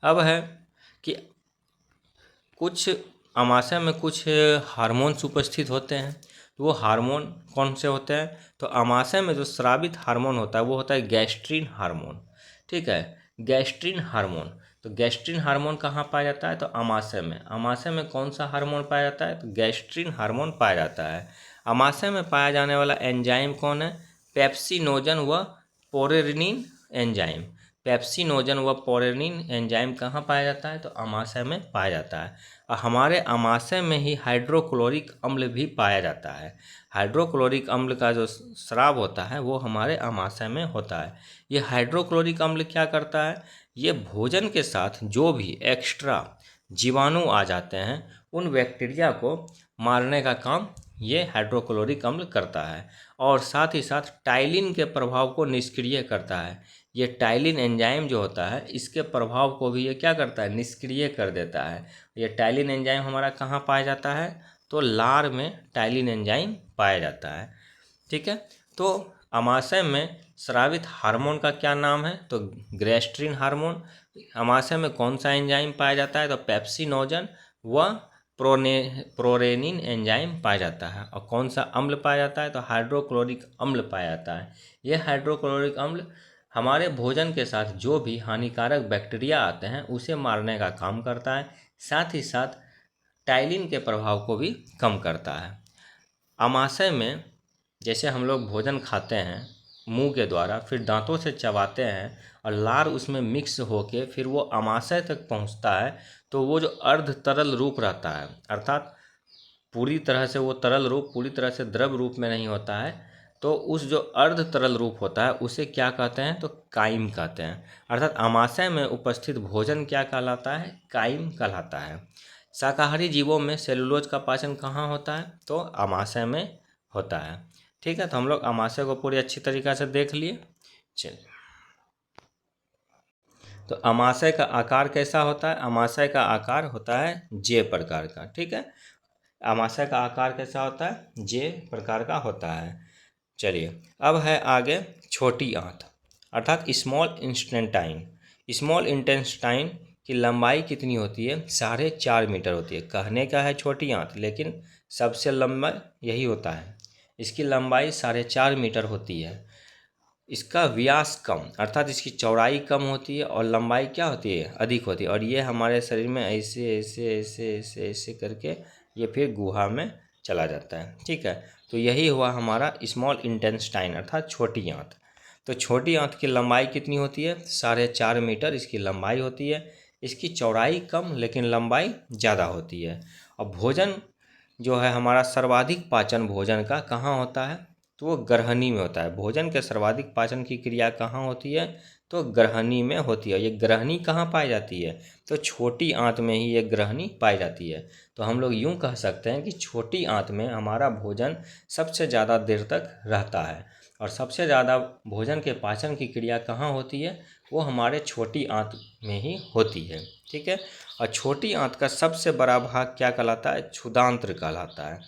अब है कि कुछ आमाशय में कुछ हार्मोन्स उपस्थित होते हैं। तो वो हार्मोन कौन से होते हैं? तो आमाशय में जो स्रावित हार्मोन होता है वो होता है गैस्ट्रिन हार्मोन। ठीक है, गैस्ट्रिन हार्मोन। तो गैस्ट्रिन हार्मोन कहाँ पाया जाता है? तो आमाशय में। आमाशय में कौन सा हार्मोन पाया जाता है? तो गैस्ट्रिन हार्मोन पाया जाता है। आमाशय में पाया जाने वाला एंजाइम कौन है? पेप्सिनोजन व पोरेनिन एंजाइम। पेप्सिनोजन व पोरेनिन एंजाइम कहाँ पाया जाता है? तो आमाशय में पाया जाता है। और हमारे आमाशय में ही हाइड्रोक्लोरिक अम्ल भी पाया जाता है। हाइड्रोक्लोरिक अम्ल का जो स्राव होता है वो हमारे आमाशय में होता है। ये हाइड्रोक्लोरिक अम्ल क्या करता है? ये भोजन के साथ जो भी एक्स्ट्रा जीवाणु आ जाते हैं उन बैक्टीरिया को मारने का काम ये हाइड्रोक्लोरिक अम्ल करता है, और साथ ही साथ टाइलिन के प्रभाव को निष्क्रिय करता है। ये टाइलिन एंजाइम जो होता है इसके प्रभाव को भी ये क्या करता है? निष्क्रिय कर देता है। ये टाइलिन एंजाइम हमारा कहाँ पाया जाता है? तो लार में टाइलिन एंजाइम पाया जाता है। ठीक है, तो आमाशय में स्रावित हार्मोन का क्या नाम है? तो गैस्ट्रिन हार्मोन। आमाशय में कौन सा एंजाइम पाया जाता है? तो पेप्सिनोजन व प्रोरेनिन एंजाइम पाया जाता है। और कौन सा अम्ल पाया जाता है? तो हाइड्रोक्लोरिक अम्ल पाया जाता है। यह हाइड्रोक्लोरिक अम्ल हमारे भोजन के साथ जो भी हानिकारक बैक्टीरिया आते हैं उसे मारने का काम करता है, साथ ही साथ टाइलिन के प्रभाव को भी कम करता है। आमाशय में जैसे हम लोग भोजन खाते हैं मुंह के द्वारा, फिर दांतों से चबाते हैं और लार उसमें मिक्स होके फिर वो आमाशय तक पहुंचता है, तो वो जो अर्ध तरल रूप रहता है, अर्थात पूरी तरह से वो तरल रूप पूरी तरह से द्रव रूप में नहीं होता है, तो उस जो अर्ध तरल रूप होता है उसे क्या कहते हैं? तो काइम कहते हैं। अर्थात आमाशय में उपस्थित भोजन क्या कहलाता है? काइम कहलाता है। शाकाहारी जीवों में सेलुलोज का पाचन कहाँ होता है? तो आमाशय में होता है। ठीक है, तो हम लोग आमाशय को पूरी अच्छी तरीक़ा से देख लिए। चलिए, तो आमाशय का आकार कैसा होता है? आमाशय का आकार होता है जे प्रकार का। ठीक है, आमाशय का आकार कैसा होता है? जे प्रकार का होता है। चलिए, अब है आगे छोटी आंत, अर्थात स्मॉल इंटेस्टाइन। स्मॉल इंटेस्टाइन की लंबाई कितनी होती है? 4.5 मीटर होती है। कहने का है छोटी आंत, लेकिन सबसे लंबा यही होता है। इसकी लंबाई 4.5 मीटर होती है। इसका व्यास कम, अर्थात इसकी चौड़ाई कम होती है और लंबाई क्या होती है? अधिक होती है। और ये हमारे शरीर में ऐसे ऐसे ऐसे ऐसे ऐसे करके ये फिर गुहा में चला जाता है। ठीक है, तो यही हुआ हमारा स्मॉल इंटेस्टाइन अर्थात छोटी आंत। तो छोटी आंत की लंबाई कितनी होती है? 4.5 मीटर इसकी लंबाई होती है। इसकी चौड़ाई कम लेकिन लंबाई ज़्यादा होती है। और भोजन जो है हमारा सर्वाधिक पाचन भोजन का कहाँ होता है? तो वो ग्रहणी में होता है। भोजन के सर्वाधिक पाचन की क्रिया कहाँ होती है? तो ग्रहणी में होती है। ये ग्रहणी कहाँ पाई जाती है? तो छोटी आंत में ही ये ग्रहणी पाई जाती है। तो हम लोग यूँ कह सकते हैं कि छोटी आंत में हमारा भोजन सबसे ज़्यादा देर तक रहता है, और सबसे ज़्यादा भोजन के पाचन की क्रिया कहाँ होती है? वो हमारे छोटी आंत में ही होती है। ठीक है, और छोटी आंत का सबसे बड़ा भाग क्या कहलाता है? क्षुदांत्र कहलाता है।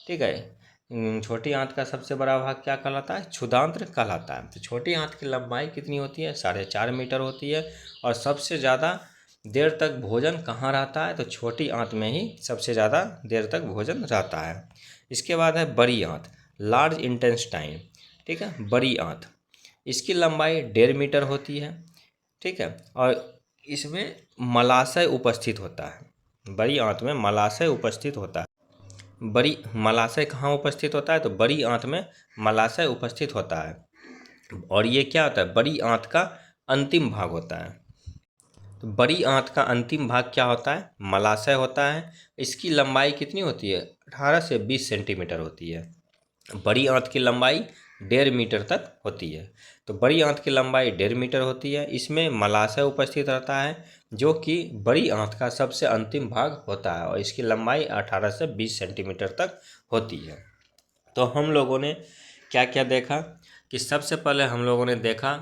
ठीक है, छोटी आंत का सबसे बड़ा भाग क्या कहलाता है? क्षुदांत्र कहलाता है। तो छोटी आंत की लंबाई कितनी होती है? 4.5 मीटर होती है। और सबसे ज़्यादा देर तक भोजन कहाँ रहता है? तो छोटी आंत में ही सबसे ज़्यादा देर तक भोजन रहता है। इसके बाद है बड़ी आंत, लार्ज इंटेस्टाइन। ठीक है, बड़ी आंत, इसकी लंबाई 1.5 मीटर होती है। ठीक है, और इसमें मलाशय उपस्थित होता है। बड़ी आंत में मलाशय उपस्थित होता है। बड़ी मलाशय कहाँ उपस्थित होता है? तो बड़ी आंत में मलाशय उपस्थित होता है। और ये क्या होता है? बड़ी आंत का अंतिम भाग होता है। तो बड़ी आंत का अंतिम भाग क्या होता है? मलाशय होता है। इसकी लंबाई कितनी होती है? 18 से 20 सेंटीमीटर होती है। बड़ी आंत की लंबाई 1.5 मीटर तक होती है। तो बड़ी आंत की लंबाई 1.5 मीटर होती है। इसमें मलाशय उपस्थित रहता है जो कि बड़ी आंत का सबसे अंतिम भाग होता है, और इसकी लंबाई 18 से 20 सेंटीमीटर तक होती है। तो हम लोगों ने क्या क्या देखा कि सबसे पहले हम लोगों ने देखा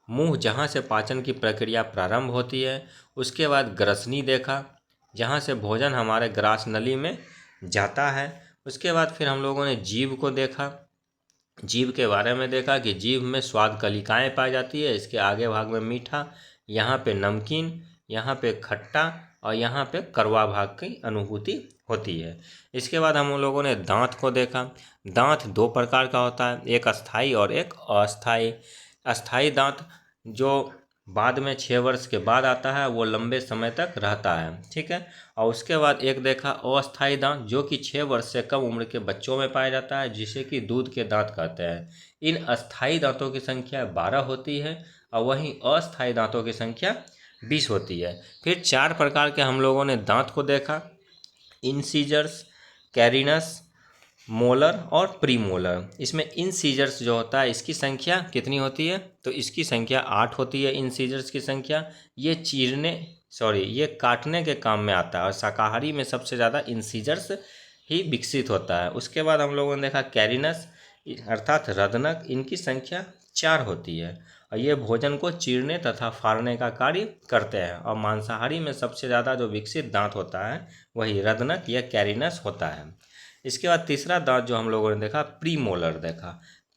मुंह जहाँ से पाचन की प्रक्रिया प्रारंभ होती है। उसके बाद ग्रसनी देखा, जहाँ से भोजन हमारे ग्रास नली में जाता है। उसके बाद फिर हम लोगों ने जीभ को देखा, जीभ के बारे में देखा कि जीभ में स्वाद कलिकाएँ पाई जाती है, इसके आगे भाग में मीठा, यहाँ पे नमकीन, यहाँ पे खट्टा और यहाँ पे कड़वा भाग की अनुभूति होती है। इसके बाद हम लोगों ने दांत को देखा। दांत दो प्रकार का होता है, एक अस्थाई और एक अस्थाई। अस्थाई दांत जो बाद में 6 वर्ष के बाद आता है वो लंबे समय तक रहता है, ठीक है। और उसके बाद एक देखा अस्थाई दांत जो कि 6 वर्ष से कम उम्र के बच्चों में पाया जाता है, जिसे कि दूध के दांत कहते हैं। इन अस्थाई दांतों की संख्या 12 होती है और वहीं अस्थाई दांतों की संख्या 20 होती है। फिर 4 प्रकार के हम लोगों ने दांत को देखा, इंसीजर्स, कैरिनस, मोलर और प्रीमोलर। इसमें इंसीजर्स जो होता है इसकी संख्या कितनी होती है, तो इसकी संख्या 8 होती है। इंसीजर्स की संख्या, ये काटने के काम में आता है और शाकाहारी में सबसे ज़्यादा इंसीजर्स ही विकसित होता है। उसके बाद हम लोगों ने देखा कैरिनस अर्थात रदनक, इनकी संख्या 4 होती है और ये भोजन को चीरने तथा फाड़ने का कार्य करते हैं। और मांसाहारी में सबसे ज़्यादा जो विकसित दांत होता है वही रदनक या कैरिनस होता है। इसके बाद तीसरा दांत जो हम लोगों ने देखा प्रीमोलर देखा।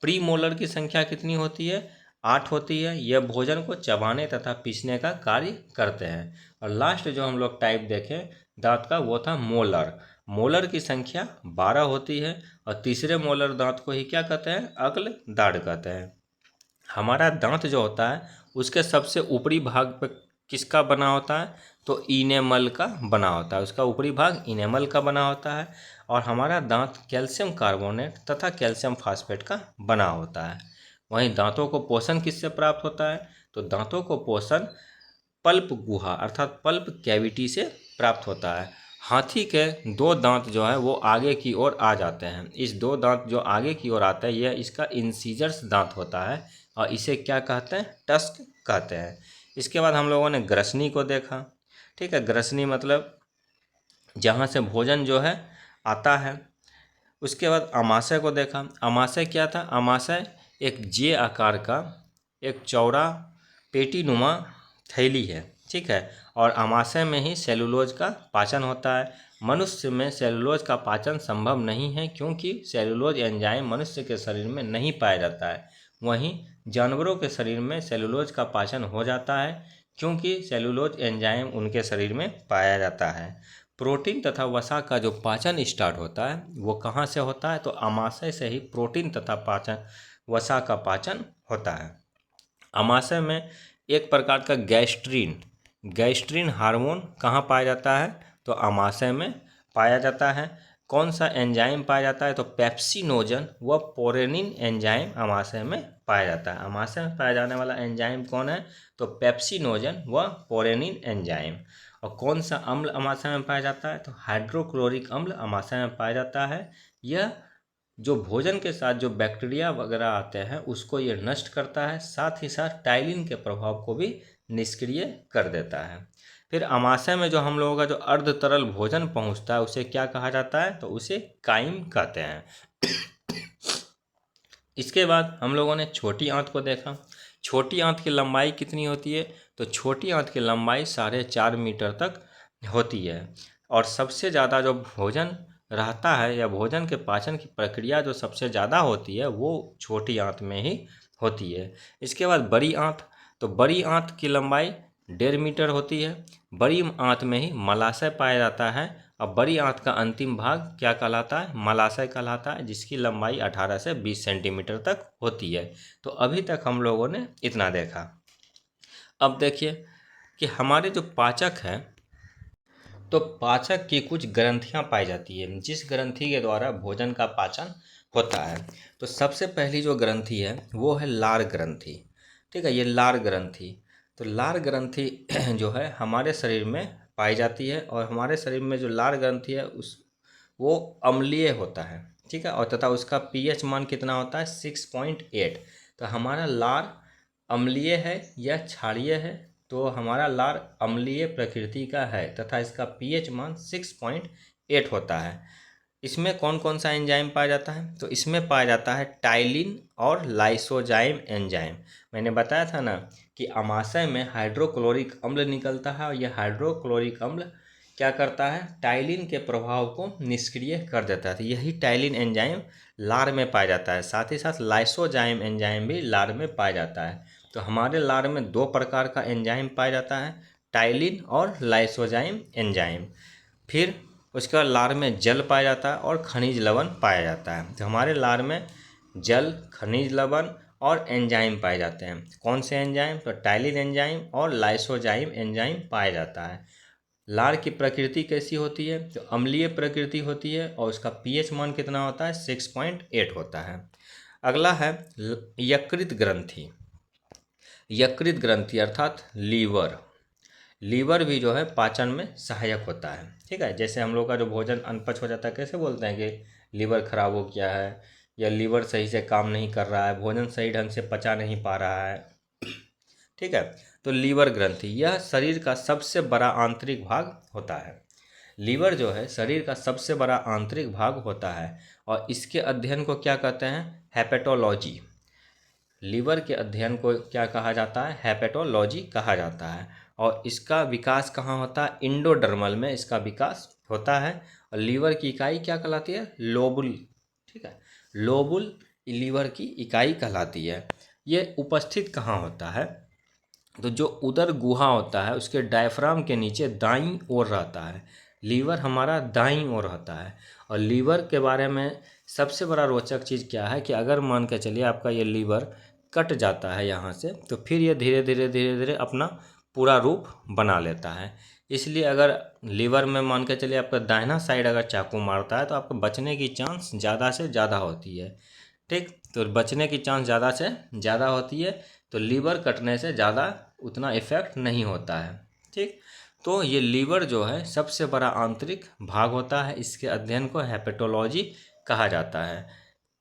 प्रीमोलर की संख्या कितनी होती है, 8 होती है। यह भोजन को चबाने तथा पीसने का कार्य करते हैं। और लास्ट जो हम लोग टाइप देखें दांत का वो था मोलर। मोलर की संख्या 12 होती है और तीसरे मोलर दांत को ही क्या कहते हैं, अग्ल दाढ़ कहते हैं। हमारा दांत जो होता है उसके सबसे ऊपरी भाग पे किसका बना होता है, तो इनेमल का बना होता है। उसका ऊपरी भाग इनेमल का बना होता है और हमारा दांत कैल्शियम कार्बोनेट तथा कैल्शियम फास्फेट का बना होता है। वहीं दांतों को पोषण किससे प्राप्त होता है, तो दांतों को पोषण पल्प गुहा अर्थात पल्प कैविटी से प्राप्त होता है। हाथी के 2 दांत जो है वो आगे की ओर आ जाते हैं। इस 2 दांत जो आगे की ओर आते हैं यह इसका इंसीजर्स दांत होता है और इसे क्या कहते हैं, टस्क कहते हैं। इसके बाद हम लोगों ने ग्रसनी को देखा, ठीक है। ग्रसनी मतलब जहाँ से भोजन जो है आता है। उसके बाद अमाशय को देखा। अमाशय क्या था, अमाशय एक जे आकार का एक चौड़ा पेटीनुमा थैली है, ठीक है। और अमाशय में ही सेलुलोज का पाचन होता है। मनुष्य में सेलुलोज का पाचन संभव नहीं है क्योंकि सेलुलोज एंजाइम मनुष्य के शरीर में नहीं पाया जाता है। वहीं जानवरों के शरीर में सेलुलोज का पाचन हो जाता है क्योंकि सेलुलोज एंजाइम उनके शरीर में पाया जाता है। प्रोटीन तथा वसा का जो पाचन स्टार्ट होता है वो कहाँ से होता है, तो अमाशय से ही प्रोटीन तथा पाचन वसा का पाचन होता है। अमाशय में एक प्रकार का गैस्ट्रीन हार्मोन कहाँ पाया जाता है, तो अमाशय में पाया जाता है। कौन सा एंजाइम पाया जाता है, तो पेप्सिनोजन व पोरेनिन एंजाइम अमाशय में पाया जाता है। अमाशय में पाया जाने वाला एंजाइम कौन है, तो पेप्सिनोजन व पोरेनिन एंजाइम। और कौन सा अम्ल अमाशय में पाया जाता है, तो हाइड्रोक्लोरिक अम्ल अमाशय में पाया जाता है। यह जो भोजन के साथ जो बैक्टीरिया वगैरह आते हैं उसको ये नष्ट करता है, साथ ही साथ टाइलिन के प्रभाव को भी निष्क्रिय कर देता है। फिर अमाशय में जो हम लोगों का जो अर्ध तरल भोजन पहुंचता है उसे क्या कहा जाता है, तो उसे काइम कहते हैं। इसके बाद हम लोगों ने छोटी आंत को देखा। छोटी आंत की लंबाई कितनी होती है, तो छोटी आंत की लंबाई 4.5 मीटर तक होती है। और सबसे ज़्यादा जो भोजन रहता है या भोजन के पाचन की प्रक्रिया जो सबसे ज़्यादा होती है वो छोटी आंत में ही होती है। इसके बाद बड़ी आंत, तो बड़ी आंत की लंबाई 1.5 मीटर होती है। बड़ी आंत में ही मलाशय पाया जाता है और बड़ी आंत का अंतिम भाग क्या कहलाता है, मलाशय कहलाता है, जिसकी लंबाई 18 से 20 सेंटीमीटर तक होती है। तो अभी तक हम लोगों ने इतना देखा। अब देखिए कि हमारे जो पाचक हैं, तो पाचक की कुछ ग्रंथियां पाई जाती है जिस ग्रंथि के द्वारा भोजन का पाचन होता है। तो सबसे पहली जो ग्रंथि है वो है लार ग्रंथि, ठीक है। ये लार ग्रंथि, तो लार ग्रंथि जो है हमारे शरीर में पाई जाती है और हमारे शरीर में जो लार ग्रंथि है वो अम्लीय होता है, ठीक है। और तथा उसका पीएच मान कितना होता है, 6.8। तो हमारा लार अम्लीय है या क्षारीय है, तो हमारा लार अम्लीय प्रकृति का है तथा इसका पीएच मान 6.8 होता है। इसमें कौन कौन सा एंजाइम पाया जाता है, तो इसमें पाया जाता है टाइलिन और लाइसोजाइम एंजाइम। मैंने बताया था ना कि अमाशय में हाइड्रोक्लोरिक अम्ल निकलता है और यह हाइड्रोक्लोरिक अम्ल क्या करता है, टाइलिन के प्रभाव को निष्क्रिय कर देता है। तो यही टाइलिन एंजाइम लार में पाया जाता है। साथ ही साथ लाइसोजाइम एंजाइम भी लार में पाया जाता है। तो हमारे लार में दो प्रकार का एंजाइम पाया जाता है, टाइलिन और लाइसोजाइम एंजाइम। फिर उसके बाद लार में जल पाया जाता है और खनिज लवण पाया जाता है। तो हमारे लार में जल, खनिज लवण और एंजाइम पाए जाते हैं। कौन से एंजाइम? तो टाइलिन एंजाइम और लाइसोजाइम एंजाइम पाया जाता है। लार की प्रकृति कैसी होती है? तो अम्लीय प्रकृति होती है और उसका पीएच मान कितना होता है? 6.8 होता है। अगला है यकृत ग्रंथि। यकृत ग्रंथि अर्थात लीवर। लीवर भी जो है पाचन में सहायक होता है। ठीक है, जैसे हम लोग का जो भोजन अनपच हो जाता है, कैसे बोलते हैं कि लीवर खराब हो गया है या लीवर सही से काम नहीं कर रहा है, भोजन सही ढंग से पचा नहीं पा रहा है। ठीक है, तो लीवर ग्रंथि यह शरीर का सबसे बड़ा आंतरिक भाग होता है। लीवर जो है शरीर का सबसे बड़ा आंतरिक भाग होता है और इसके अध्ययन को क्या कहते हैं? हेपेटोलॉजी। लीवर के अध्ययन को क्या कहा जाता है? हेपेटोलॉजी कहा जाता है। और इसका विकास कहाँ होता है? इंडोडर्मल में इसका विकास होता है। और लीवर की इकाई क्या कहलाती है? लोबुल। ठीक है, लोबुल लीवर की इकाई कहलाती है। ये उपस्थित कहाँ होता है? तो जो उदर गुहा होता है उसके डायफ्राम के नीचे दाईं ओर रहता है। लीवर हमारा दाईं ओर होता है। और लीवर के बारे में सबसे बड़ा रोचक चीज़ क्या है कि अगर मान के चलिए आपका ये लीवर कट जाता है यहाँ से, तो फिर ये धीरे धीरे अपना पूरा रूप बना लेता है। इसलिए अगर लीवर में मान के चलिए आपका दाहिना साइड अगर चाकू मारता है तो आपको बचने की चांस ज़्यादा से ज़्यादा होती है। ठीक, तो बचने की चांस ज़्यादा से ज़्यादा होती है। तो लीवर कटने से ज़्यादा उतना इफेक्ट नहीं होता है। ठीक, तो ये लीवर जो है सबसे बड़ा आंतरिक भाग होता है। इसके अध्ययन को हेपेटोलॉजी कहा जाता है।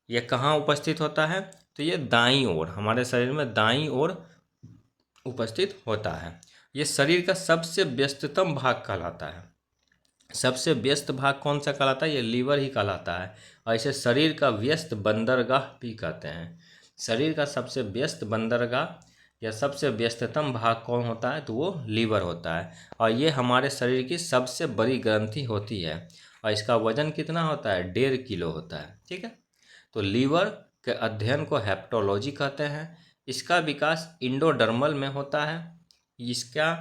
ये कहाँ उपस्थित होता है? तो ये दाईं ओर, हमारे शरीर में दाईं ओर उपस्थित होता है। ये शरीर का सबसे व्यस्ततम भाग कहलाता है। सबसे व्यस्त भाग कौन सा कहलाता है? ये लीवर ही कहलाता है। और इसे शरीर का व्यस्त बंदरगाह भी कहते हैं। शरीर का सबसे व्यस्त बंदरगाह या सबसे व्यस्ततम भाग कौन होता है? तो वो लीवर होता है। और ये हमारे शरीर की सबसे बड़ी ग्रंथि होती है और इसका वजन कितना होता है? 1.5 किलो होता है। ठीक है, तो लीवर के अध्ययन को हेप्टोलॉजी कहते हैं। इसका विकास इंडोडर्मल में होता है। इसका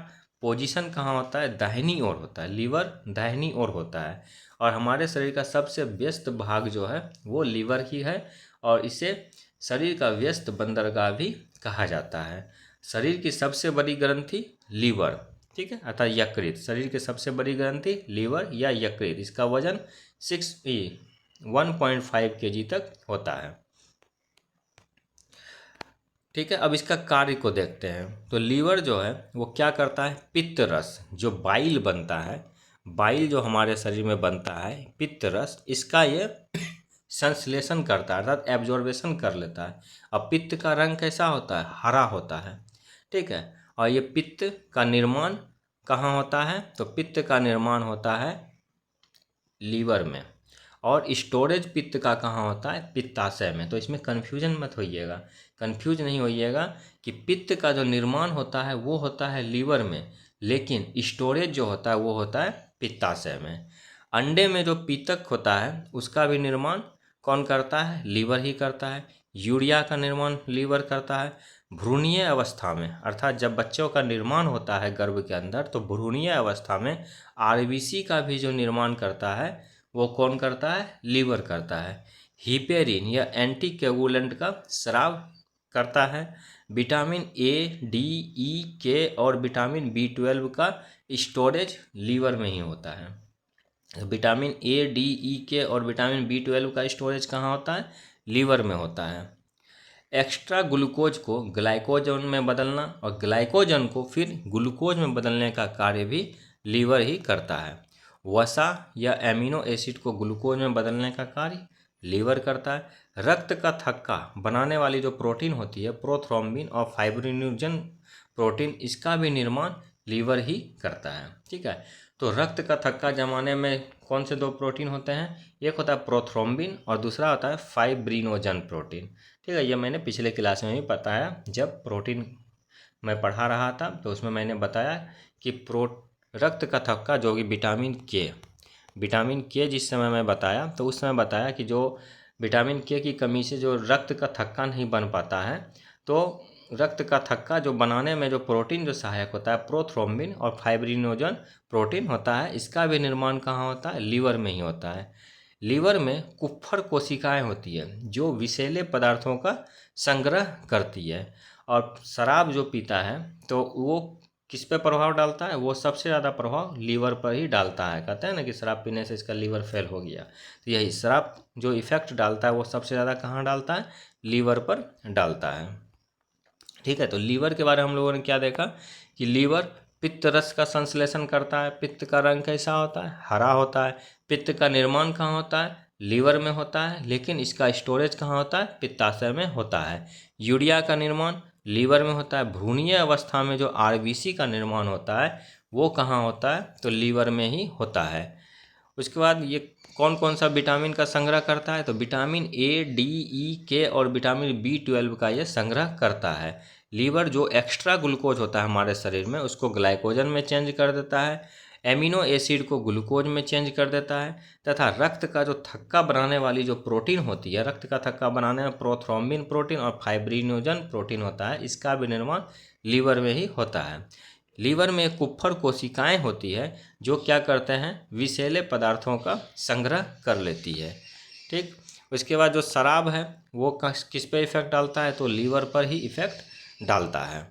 पोजीशन कहाँ होता है? दाहिनी ओर होता है। लीवर दाहिनी ओर होता है और हमारे शरीर का सबसे व्यस्त भाग जो है वो लीवर ही है और इसे शरीर का व्यस्त बंदरगाह भी कहा जाता है। शरीर की सबसे बड़ी ग्रंथि लीवर। ठीक है, अर्थात यकृत। शरीर की सबसे बड़ी ग्रंथि लीवर या यकृत। इसका वजन 1.5 kg तक होता है। ठीक है, अब इसका कार्य को देखते हैं। तो लीवर जो है वो क्या करता है? पित्त रस, जो बाइल बनता है, बाइल जो हमारे शरीर में बनता है, पित्त रस, इसका ये संश्लेषण करता है अर्थात एब्जॉर्बेशन कर लेता है। अब पित्त का रंग कैसा होता है? हरा होता है। ठीक है, और ये पित्त का निर्माण कहाँ होता है? तो पित्त का निर्माण होता है लीवर में। और स्टोरेज पित्त का कहाँ होता है? पित्ताशय में। तो इसमें कन्फ्यूजन मत होइएगा, कन्फ्यूज नहीं होइएगा कि पित्त का जो निर्माण होता है वो होता है लीवर में, लेकिन स्टोरेज जो होता है वो होता है पित्ताशय में। अंडे में जो पीतक होता है उसका भी निर्माण कौन करता है? लीवर ही करता है। यूरिया का निर्माण लीवर करता है। भ्रूणीय अवस्था में अर्थात जब बच्चों का निर्माण होता है गर्भ के अंदर, तो भ्रूणीय अवस्था में आरबीसी का भी जो निर्माण करता है वो कौन करता है? लीवर करता है। हिपेरिन या एंटी कोगुलेंट का स्राव करता है। विटामिन ए, डी, ई, के और विटामिन B12 का स्टोरेज लीवर में ही होता है। विटामिन ए, डी, ई, के और विटामिन B12 का स्टोरेज कहाँ होता है? लीवर में होता है। एक्स्ट्रा ग्लूकोज को ग्लाइकोजन में बदलना और ग्लाइकोजन को फिर ग्लूकोज में बदलने का कार्य भी लीवर ही करता है। वसा या एमिनो एसिड को ग्लूकोज में बदलने का कार्य लीवर करता है। रक्त का थक्का बनाने वाली जो प्रोटीन होती है, प्रोथ्रोम्बिन और फाइब्रिनोजन प्रोटीन, इसका भी निर्माण लीवर ही करता है। ठीक है, तो रक्त का थक्का जमाने में कौन से दो प्रोटीन होते हैं? एक होता है प्रोथ्रोम्बिन और दूसरा होता है फाइब्रिनोजन प्रोटीन। ठीक है, ये मैंने पिछले क्लास में भी बताया, जब प्रोटीन मैं पढ़ा रहा था तो उसमें मैंने बताया कि रक्त का थक्का जो कि विटामिन के जिस समय मैं बताया तो उस समय बताया कि जो विटामिन के की कमी से जो रक्त का थक्का नहीं बन पाता है, तो रक्त का थक्का जो बनाने में जो प्रोटीन जो सहायक होता है प्रोथ्रोम्बिन और फाइब्रिनोजन प्रोटीन होता है, इसका भी निर्माण कहाँ होता है? लीवर में ही होता है। लीवर में कुप्फर कोशिकाएं होती है जो विषैले पदार्थों का संग्रह करती है। और शराब जो पीता है तो वो किस पे प्रभाव डालता है? वो सबसे ज़्यादा प्रभाव लीवर पर ही डालता है। कहते हैं ना कि शराब पीने से इसका लीवर फेल हो गया, तो यही शराब जो इफ़ेक्ट डालता है वो सबसे ज़्यादा कहाँ डालता है? लीवर पर डालता है। ठीक है, तो लीवर के बारे में हम लोगों ने क्या देखा कि लीवर पित्त रस का संश्लेषण करता है। पित्त का रंग कैसा होता है? हरा होता है। पित्त का निर्माण कहाँ होता है? लीवर में होता है, लेकिन इसका स्टोरेज कहाँ होता है? पित्ताशय में होता है। यूरिया का निर्माण लीवर में होता है। भ्रूणीय अवस्था में जो आरबीसी का निर्माण होता है वो कहाँ होता है? तो लीवर में ही होता है। उसके बाद ये कौन कौन सा विटामिन का संग्रह करता है? तो विटामिन ए, डी, ई, के और विटामिन B12 का ये संग्रह करता है। लीवर जो एक्स्ट्रा ग्लूकोज होता है हमारे शरीर में उसको ग्लाइकोजन में चेंज कर देता है, एमिनो एसिड को ग्लूकोज में चेंज कर देता है, तथा रक्त का जो थक्का बनाने वाली जो प्रोटीन होती है, रक्त का थक्का बनाने में प्रोथ्रोम्बिन प्रोटीन और फाइब्रिनोजन प्रोटीन होता है, इसका भी निर्माण लीवर में ही होता है। लीवर में कुप्फर कोशिकाएं होती है जो क्या करते हैं? विषैले पदार्थों का संग्रह कर लेती है। ठीक, उसके बाद जो शराब है वो किस पे इफेक्ट डालता है? तो लीवर पर ही इफेक्ट डालता है।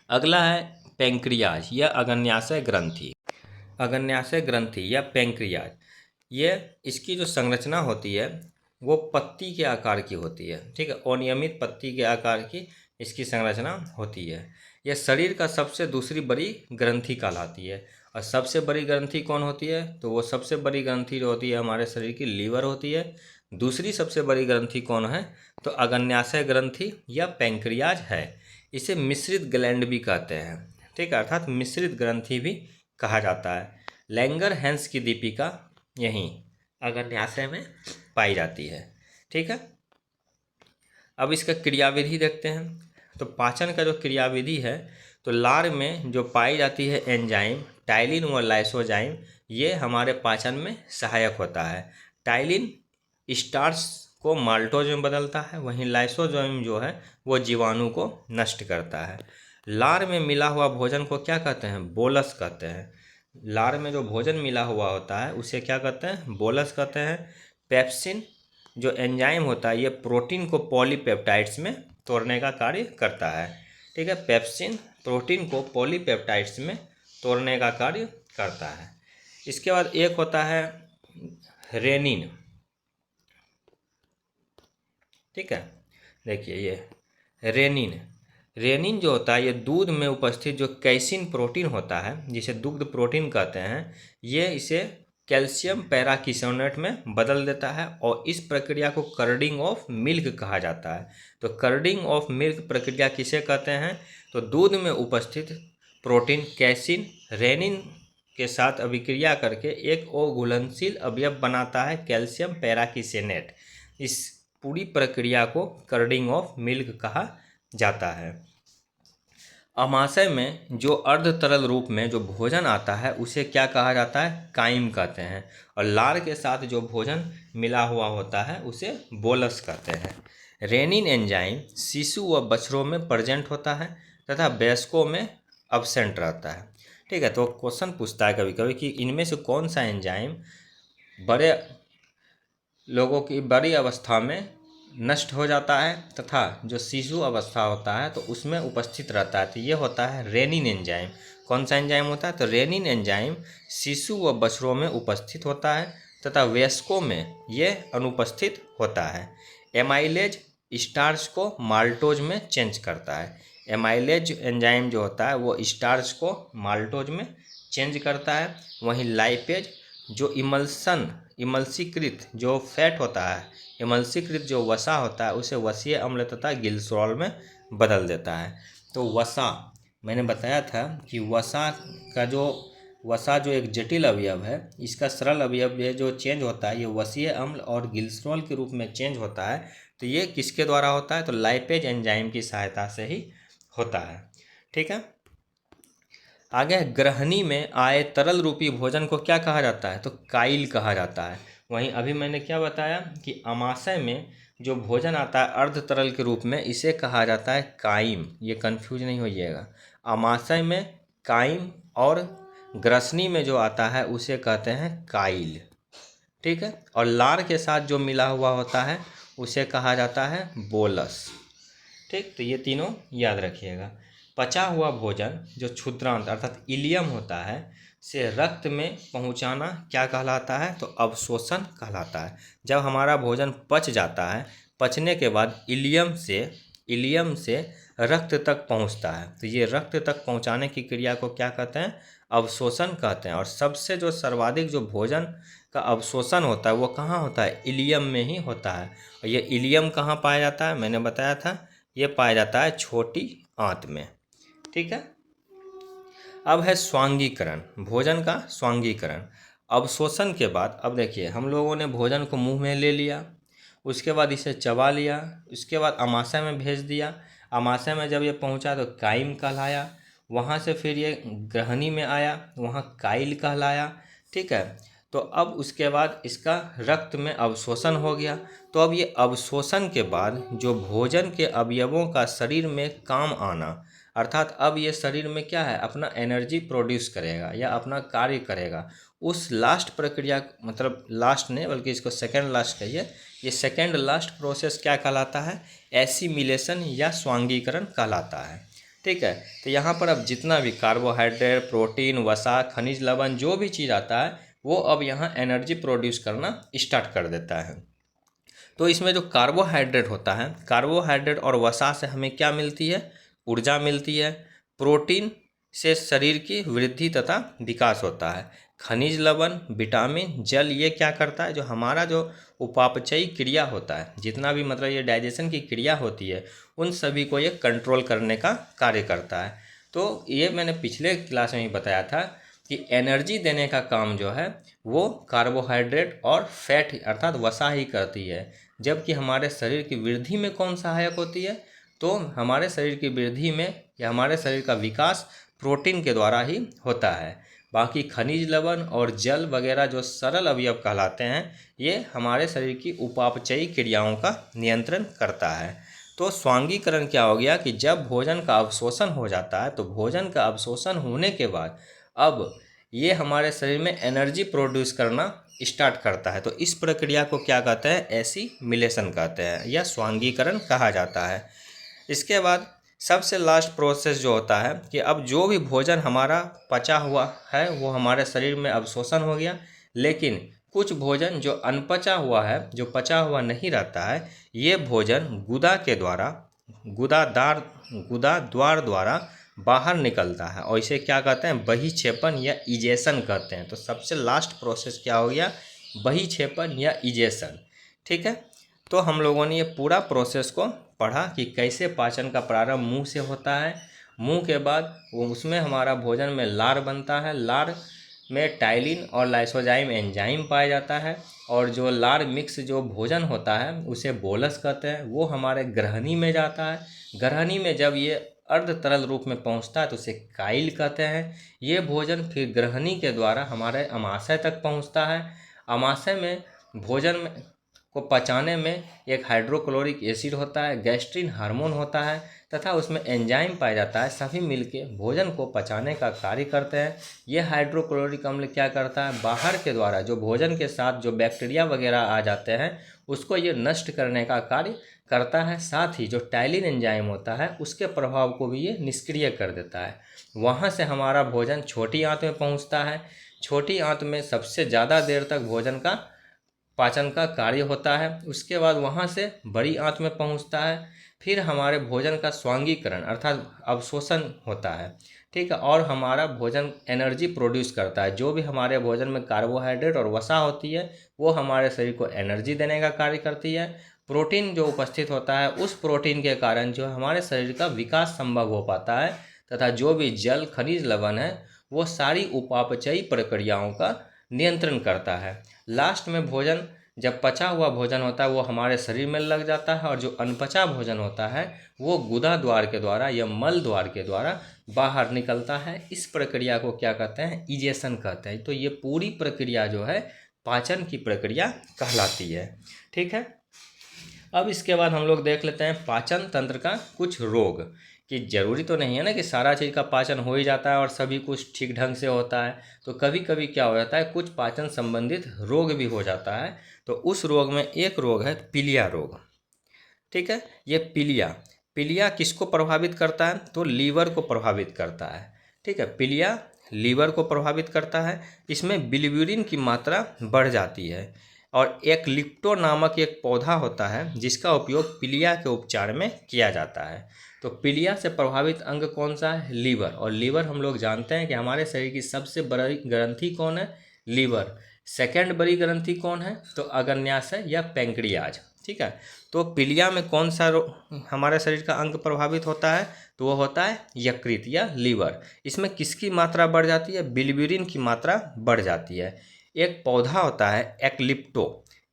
अगला है पैंक्रियाज या अग्न्याशय ग्रंथि। अग्न्याशय ग्रंथि या पैंक्रियाज, ये इसकी जो संरचना होती है वो पत्ती के आकार की होती है। ठीक है, अनियमित पत्ती के आकार की इसकी संरचना होती है। यह शरीर का सबसे दूसरी बड़ी ग्रंथि कहलाती है। और सबसे बड़ी ग्रंथि कौन होती है? तो वो सबसे बड़ी ग्रंथि जो होती है हमारे शरीर की लीवर होती है। दूसरी सबसे बड़ी ग्रंथि कौन है? तो अग्न्याशय ग्रंथि या पैंक्रियाज है। इसे मिश्रित ग्लैंड भी कहते हैं। ठीक है, अर्थात मिश्रित ग्रंथि भी कहा जाता है। लैंगर हैंस की दीपिका यहीं अग्न्याशय में पाई जाती है। ठीक है, अब इसका क्रियाविधि देखते हैं। तो पाचन का जो क्रियाविधि है, तो लार में जो पाई जाती है एंजाइम टाइलिन व लाइसोजाइम, ये हमारे पाचन में सहायक होता है। टाइलिन स्टार्च को माल्टोज में बदलता है, वहीं लाइसोजाइम जो है वो जीवाणु को नष्ट करता है। लार में मिला हुआ भोजन को क्या कहते हैं? बोलस कहते हैं। लार में जो भोजन मिला हुआ होता है उसे क्या कहते हैं? बोलस कहते हैं। पेप्सिन जो एंजाइम होता है ये प्रोटीन को पॉलीपेप्टाइड्स में तोड़ने का कार्य करता है। ठीक है, पेप्सिन प्रोटीन को पॉलीपेप्टाइड्स में तोड़ने का कार्य करता है। इसके बाद एक होता है रेनिन। ठीक है, देखिए ये रेनिन। रेनिन जो होता है ये दूध में उपस्थित जो कैसिन प्रोटीन होता है जिसे दुग्ध प्रोटीन कहते हैं, ये इसे कैल्शियम पैराकिसोनेट में बदल देता है और इस प्रक्रिया को कर्डिंग ऑफ मिल्क कहा जाता है। तो कर्डिंग ऑफ मिल्क प्रक्रिया किसे कहते हैं? तो दूध में उपस्थित प्रोटीन कैसिन रेनिन के साथ अभिक्रिया करके एक अघुलनशील अवयव बनाता है कैल्शियम पैराकिसोनेट। इस पूरी प्रक्रिया को कर्डिंग ऑफ मिल्क कहा जाता है। अमाशय में जो अर्ध तरल रूप में जो भोजन आता है उसे क्या कहा जाता है? काइम कहते हैं। और लार के साथ जो भोजन मिला हुआ होता है उसे बोलस कहते हैं। रेनिन एंजाइम शिशु व बछड़ों में प्रेजेंट होता है तथा वयस्कों में अब्सेंट रहता है। ठीक है, तो क्वेश्चन पूछता है कभी कभी कि इनमें से कौन सा एंजाइम बड़े लोगों की बड़ी अवस्था में नष्ट हो जाता है तथा जो शिशु अवस्था होता है तो उसमें उपस्थित रहता है? तो ये होता है रेनिन एंजाइम। कौन सा एंजाइम होता है? तो रेनिन एंजाइम शिशु व बछड़ों में उपस्थित होता है तथा वयस्कों में ये अनुपस्थित होता है। एमाइलेज स्टार्च को माल्टोज में चेंज करता है। एमाइलेज एंजाइम जो होता है वो स्टार्च को माल्टोज में चेंज करता है। वहीं लाइपेज जो इमल्सीकृत जो फैट होता है, इमल्सीकृत जो वसा होता है उसे वसीय अम्ल तथा ग्लिसरॉल में बदल देता है। तो वसा मैंने बताया था कि वसा जो एक जटिल अवयव है, इसका सरल अवयव जो चेंज होता है ये वसीय अम्ल और ग्लिसरॉल के रूप में चेंज होता है। तो ये किसके द्वारा होता है? तो लाइपेज एंजाइम की सहायता से ही होता है। ठीक है, आगे ग्रहणी में आए तरल रूपी भोजन को क्या कहा जाता है? तो काइल कहा जाता है। वहीं अभी मैंने क्या बताया कि अमाशय में जो भोजन आता है अर्ध तरल के रूप में, इसे कहा जाता है काइम। ये कन्फ्यूज नहीं होइएगा। अमाशय में काइम और ग्रसनी में जो आता है उसे कहते हैं काइल। ठीक है। और लार के साथ जो मिला हुआ होता है उसे कहा जाता है बोलस। ठीक, तो ये तीनों याद रखिएगा। पचा हुआ भोजन जो क्षुद्रांत अर्थात इलियम होता है से रक्त में पहुंचाना क्या कहलाता है? तो अवशोषण कहलाता है। जब हमारा भोजन पच जाता है, पचने के बाद इलियम से रक्त तक पहुंचता है, तो ये रक्त तक पहुंचाने की क्रिया को क्या कहते हैं? अवशोषण कहते हैं। और सबसे जो सर्वाधिक जो भोजन का अवशोषण होता है वो कहाँ होता है? इलियम में ही होता है। और ये इलियम कहाँ पाया जाता है? मैंने बताया था, ये पाया जाता है छोटी आंत में। ठीक है। अब है स्वांगीकरण, भोजन का स्वांगीकरण। अवशोषण के बाद अब देखिए, हम लोगों ने भोजन को मुंह में ले लिया, उसके बाद इसे चबा लिया, उसके बाद अमाशय में भेज दिया। अमाशय में जब ये पहुंचा तो काइम कहलाया, वहाँ से फिर ये ग्रहणी में आया, वहाँ काइल कहलाया। ठीक है। तो अब उसके बाद इसका रक्त में अवशोषण हो गया। तो अब ये अवशोषण के बाद जो भोजन के अवयवों का शरीर में काम आना, अर्थात अब ये शरीर में क्या है? अपना एनर्जी प्रोड्यूस करेगा या अपना कार्य करेगा, उस लास्ट प्रक्रिया, मतलब लास्ट नहीं बल्कि इसको सेकेंड लास्ट कहिए, ये सेकेंड लास्ट प्रोसेस क्या कहलाता है? एसिमिलेशन या स्वांगीकरण कहलाता है। ठीक है। तो यहाँ पर अब जितना भी कार्बोहाइड्रेट, प्रोटीन, वसा, खनिज लवण, जो भी चीज़ आता है वो अब यहाँ एनर्जी प्रोड्यूस करना स्टार्ट कर देता है। तो इसमें जो कार्बोहाइड्रेट होता है, कार्बोहाइड्रेट और वसा से हमें क्या मिलती है? ऊर्जा मिलती है। प्रोटीन से शरीर की वृद्धि तथा विकास होता है। खनिज लवण, विटामिन, जल, ये क्या करता है? जो हमारा जो उपापचयी क्रिया होता है, जितना भी मतलब ये डाइजेशन की क्रिया होती है, उन सभी को ये कंट्रोल करने का कार्य करता है। तो ये मैंने पिछले क्लास में ही बताया था कि एनर्जी देने का काम जो है वो कार्बोहाइड्रेट और फैट अर्थात वसा ही करती है, जबकि हमारे शरीर की वृद्धि में कौन सहायक होती है? तो हमारे शरीर की वृद्धि में या हमारे शरीर का विकास प्रोटीन के द्वारा ही होता है। बाकी खनिज लवण और जल वगैरह जो सरल अवयव कहलाते हैं, ये हमारे शरीर की उपापचयी क्रियाओं का नियंत्रण करता है। तो स्वांगीकरण क्या हो गया कि जब भोजन का अवशोषण हो जाता है, तो भोजन का अवशोषण होने के बाद अब ये हमारे शरीर में एनर्जी प्रोड्यूस करना स्टार्ट करता है। तो इस प्रक्रिया को क्या कहते हैं? एसिमिलेशन कहते हैं या स्वांगीकरण कहा जाता है। इसके बाद सबसे लास्ट प्रोसेस जो होता है कि अब जो भी भोजन हमारा पचा हुआ है वो हमारे शरीर में अवशोषण हो गया, लेकिन कुछ भोजन जो अनपचा हुआ है, जो पचा हुआ नहीं रहता है, ये भोजन गुदा के द्वारा, गुदा द्वार द्वारा बाहर निकलता है और इसे क्या कहते हैं? बहिक्षेपण या इजेशन कहते हैं। तो सबसे लास्ट प्रोसेस क्या हो गया? बहिक्षेपण या इजेशन। ठीक है। तो हम लोगों ने ये पूरा प्रोसेस को पढ़ा कि कैसे पाचन का प्रारंभ मुंह से होता है। मुंह के बाद उसमें हमारा भोजन में लार बनता है, लार में टाइलिन और लाइसोजाइम एंजाइम पाया जाता है, और जो लार मिक्स जो भोजन होता है उसे बोलस कहते हैं, वो हमारे ग्रहणी में जाता है। ग्रहणी में जब ये अर्ध तरल रूप में पहुंचता है तो उसे काइल कहते हैं। ये भोजन फिर ग्रहणी के द्वारा हमारे अमाशय तक पहुंचता है। अमाशय में भोजन में को पचाने में एक हाइड्रोक्लोरिक एसिड होता है, गैस्ट्रिन हार्मोन होता है तथा उसमें एंजाइम पाया जाता है। सभी मिलके भोजन को पचाने का कार्य करते हैं। ये हाइड्रोक्लोरिक अम्ल क्या करता है? बाहर के द्वारा जो भोजन के साथ जो बैक्टीरिया वगैरह आ जाते हैं उसको ये नष्ट करने का कार्य करता है। साथ ही जो टाइलिन एंजाइम होता है उसके प्रभाव को भी ये निष्क्रिय कर देता है। वहाँ से हमारा भोजन छोटी आंत में पहुँचता है। छोटी आंत में सबसे ज़्यादा देर तक भोजन का पाचन का कार्य होता है। उसके बाद वहाँ से बड़ी आंत में पहुँचता है। फिर हमारे भोजन का स्वांगीकरण अर्थात अवशोषण होता है। ठीक है। और हमारा भोजन एनर्जी प्रोड्यूस करता है। जो भी हमारे भोजन में कार्बोहाइड्रेट और वसा होती है वो हमारे शरीर को एनर्जी देने का कार्य करती है। प्रोटीन जो उपस्थित होता है उस प्रोटीन के कारण जो हमारे शरीर का विकास संभव हो पाता है, तथा जो भी जल, खनिज लवण है वो सारी उपापचयी प्रक्रियाओं का नियंत्रण करता है। लास्ट में भोजन जब पचा हुआ भोजन होता है वो हमारे शरीर में लग जाता है, और जो अनपचा भोजन होता है वो गुदा द्वार के द्वारा या मल द्वार के द्वारा बाहर निकलता है। इस प्रक्रिया को क्या कहते हैं? इजेशन कहते हैं। तो ये पूरी प्रक्रिया जो है पाचन की प्रक्रिया कहलाती है। ठीक है, अब इसके बाद हम लोग देख लेते हैं पाचन तंत्र का कुछ रोग, कि ज़रूरी तो नहीं है ना कि सारा चीज़ का पाचन हो ही जाता है और सभी कुछ ठीक ढंग से होता है। तो कभी कभी क्या हो जाता है, कुछ पाचन संबंधित रोग भी हो जाता है। तो उस रोग में एक रोग है पीलिया रोग। ठीक है, ये पीलिया किसको प्रभावित करता है, तो लीवर को प्रभावित करता है। ठीक है, पीलिया लीवर को प्रभावित करता है। इसमें बिलिरुबिन की मात्रा बढ़ जाती है और एक लिप्टो नामक एक पौधा होता है जिसका उपयोग पीलिया के उपचार में किया जाता है। तो पीलिया से प्रभावित अंग कौन सा है, लीवर। और लीवर हम लोग जानते हैं कि हमारे शरीर की सबसे बड़ी ग्रंथि कौन है, लीवर। सेकंड बड़ी ग्रंथि कौन है, तो अग्न्याशय या पैंक्रियाज। ठीक है, तो पीलिया में कौन सा हमारे शरीर का अंग प्रभावित होता है, तो वो होता है यकृत या लीवर। इसमें किसकी मात्रा बढ़ जाती है, बिलिरुबिन की मात्रा बढ़ जाती है। एक पौधा होता है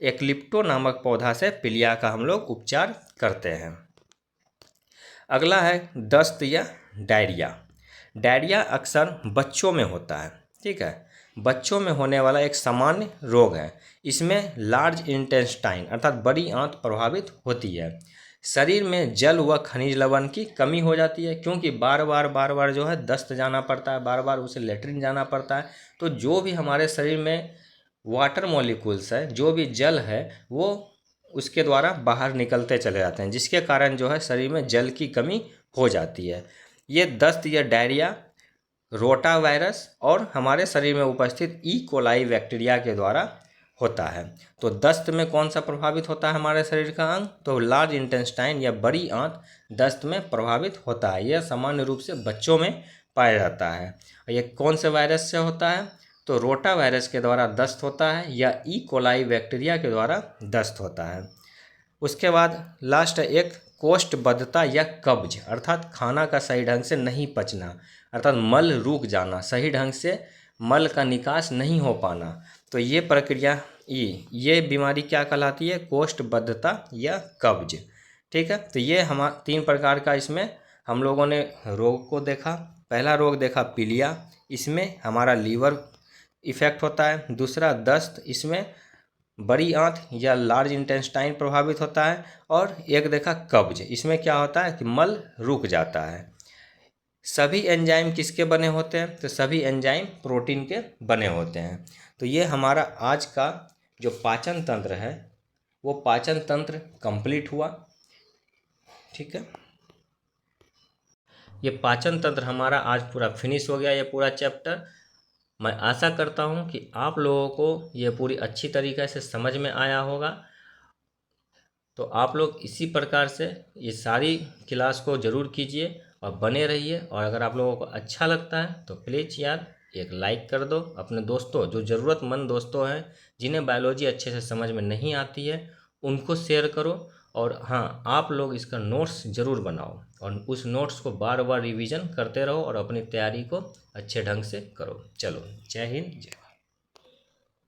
एक्लिप्टो नामक पौधा से पीलिया का हम लोग उपचार करते हैं। अगला है दस्त या डायरिया अक्सर बच्चों में होता है। ठीक है, बच्चों में होने वाला एक सामान्य रोग है। इसमें लार्ज इंटेस्टाइन अर्थात बड़ी आंत प्रभावित होती है। शरीर में जल व खनिज लवण की कमी हो जाती है, क्योंकि बार बार जो है दस्त जाना पड़ता है, बार बार उसे लेटरिन जाना पड़ता है। तो जो भी हमारे शरीर में वाटर मॉलिक्यूल्स है, जो भी जल है, वो उसके द्वारा बाहर निकलते चले जाते हैं, जिसके कारण जो है शरीर में जल की कमी हो जाती है। ये दस्त या डायरिया रोटा वायरस और हमारे शरीर में उपस्थित ई कोलाई बैक्टीरिया के द्वारा होता है। तो दस्त में कौन सा प्रभावित होता है हमारे शरीर का अंग, तो लार्ज इंटेस्टाइन या बड़ी आंत दस्त में प्रभावित होता है। यह सामान्य रूप से बच्चों में पाया जाता है। ये कौन से वायरस से होता है, तो रोटा वायरस के द्वारा दस्त होता है या ई कोलाई बैक्टीरिया के द्वारा दस्त होता है। उसके बाद लास्ट है एक कोष्ठबद्धता या कब्ज अर्थात खाना का सही ढंग से नहीं पचना, अर्थात मल रुक जाना, सही ढंग से मल का निकास नहीं हो पाना। तो ये प्रक्रिया ये बीमारी क्या कहलाती है, कोष्ठबद्धता या कब्ज। ठीक है, तो ये हम 3 प्रकार का इसमें हम लोगों ने रोग को देखा। पहला रोग देखा पीलिया, इसमें हमारा लीवर इफेक्ट होता है। दूसरा दस्त, इसमें बड़ी आंत या लार्ज इंटेस्टाइन प्रभावित होता है। और एक देखा कब्ज, इसमें क्या होता है कि मल रुक जाता है। सभी एंजाइम किसके बने होते हैं, तो सभी एंजाइम प्रोटीन के बने होते हैं। तो ये हमारा आज का जो पाचन तंत्र है वो पाचन तंत्र कंप्लीट हुआ। ठीक है, ये पाचन तंत्र हमारा आज पूरा फिनिश हो गया, ये पूरा चैप्टर। मैं आशा करता हूँ कि आप लोगों को ये पूरी अच्छी तरीके से समझ में आया होगा। तो आप लोग इसी प्रकार से ये सारी क्लास को ज़रूर कीजिए और बने रहिए। और अगर आप लोगों को अच्छा लगता है तो प्लीज़ यार एक लाइक कर दो। अपने दोस्तों, जो ज़रूरतमंद दोस्तों हैं जिन्हें बायोलॉजी अच्छे से समझ में नहीं आती है, उनको शेयर करो। और हाँ, आप लोग इसका नोट्स ज़रूर बनाओ और उस नोट्स को बार बार रिवीजन करते रहो और अपनी तैयारी को अच्छे ढंग से करो। चलो, जय हिंद, जय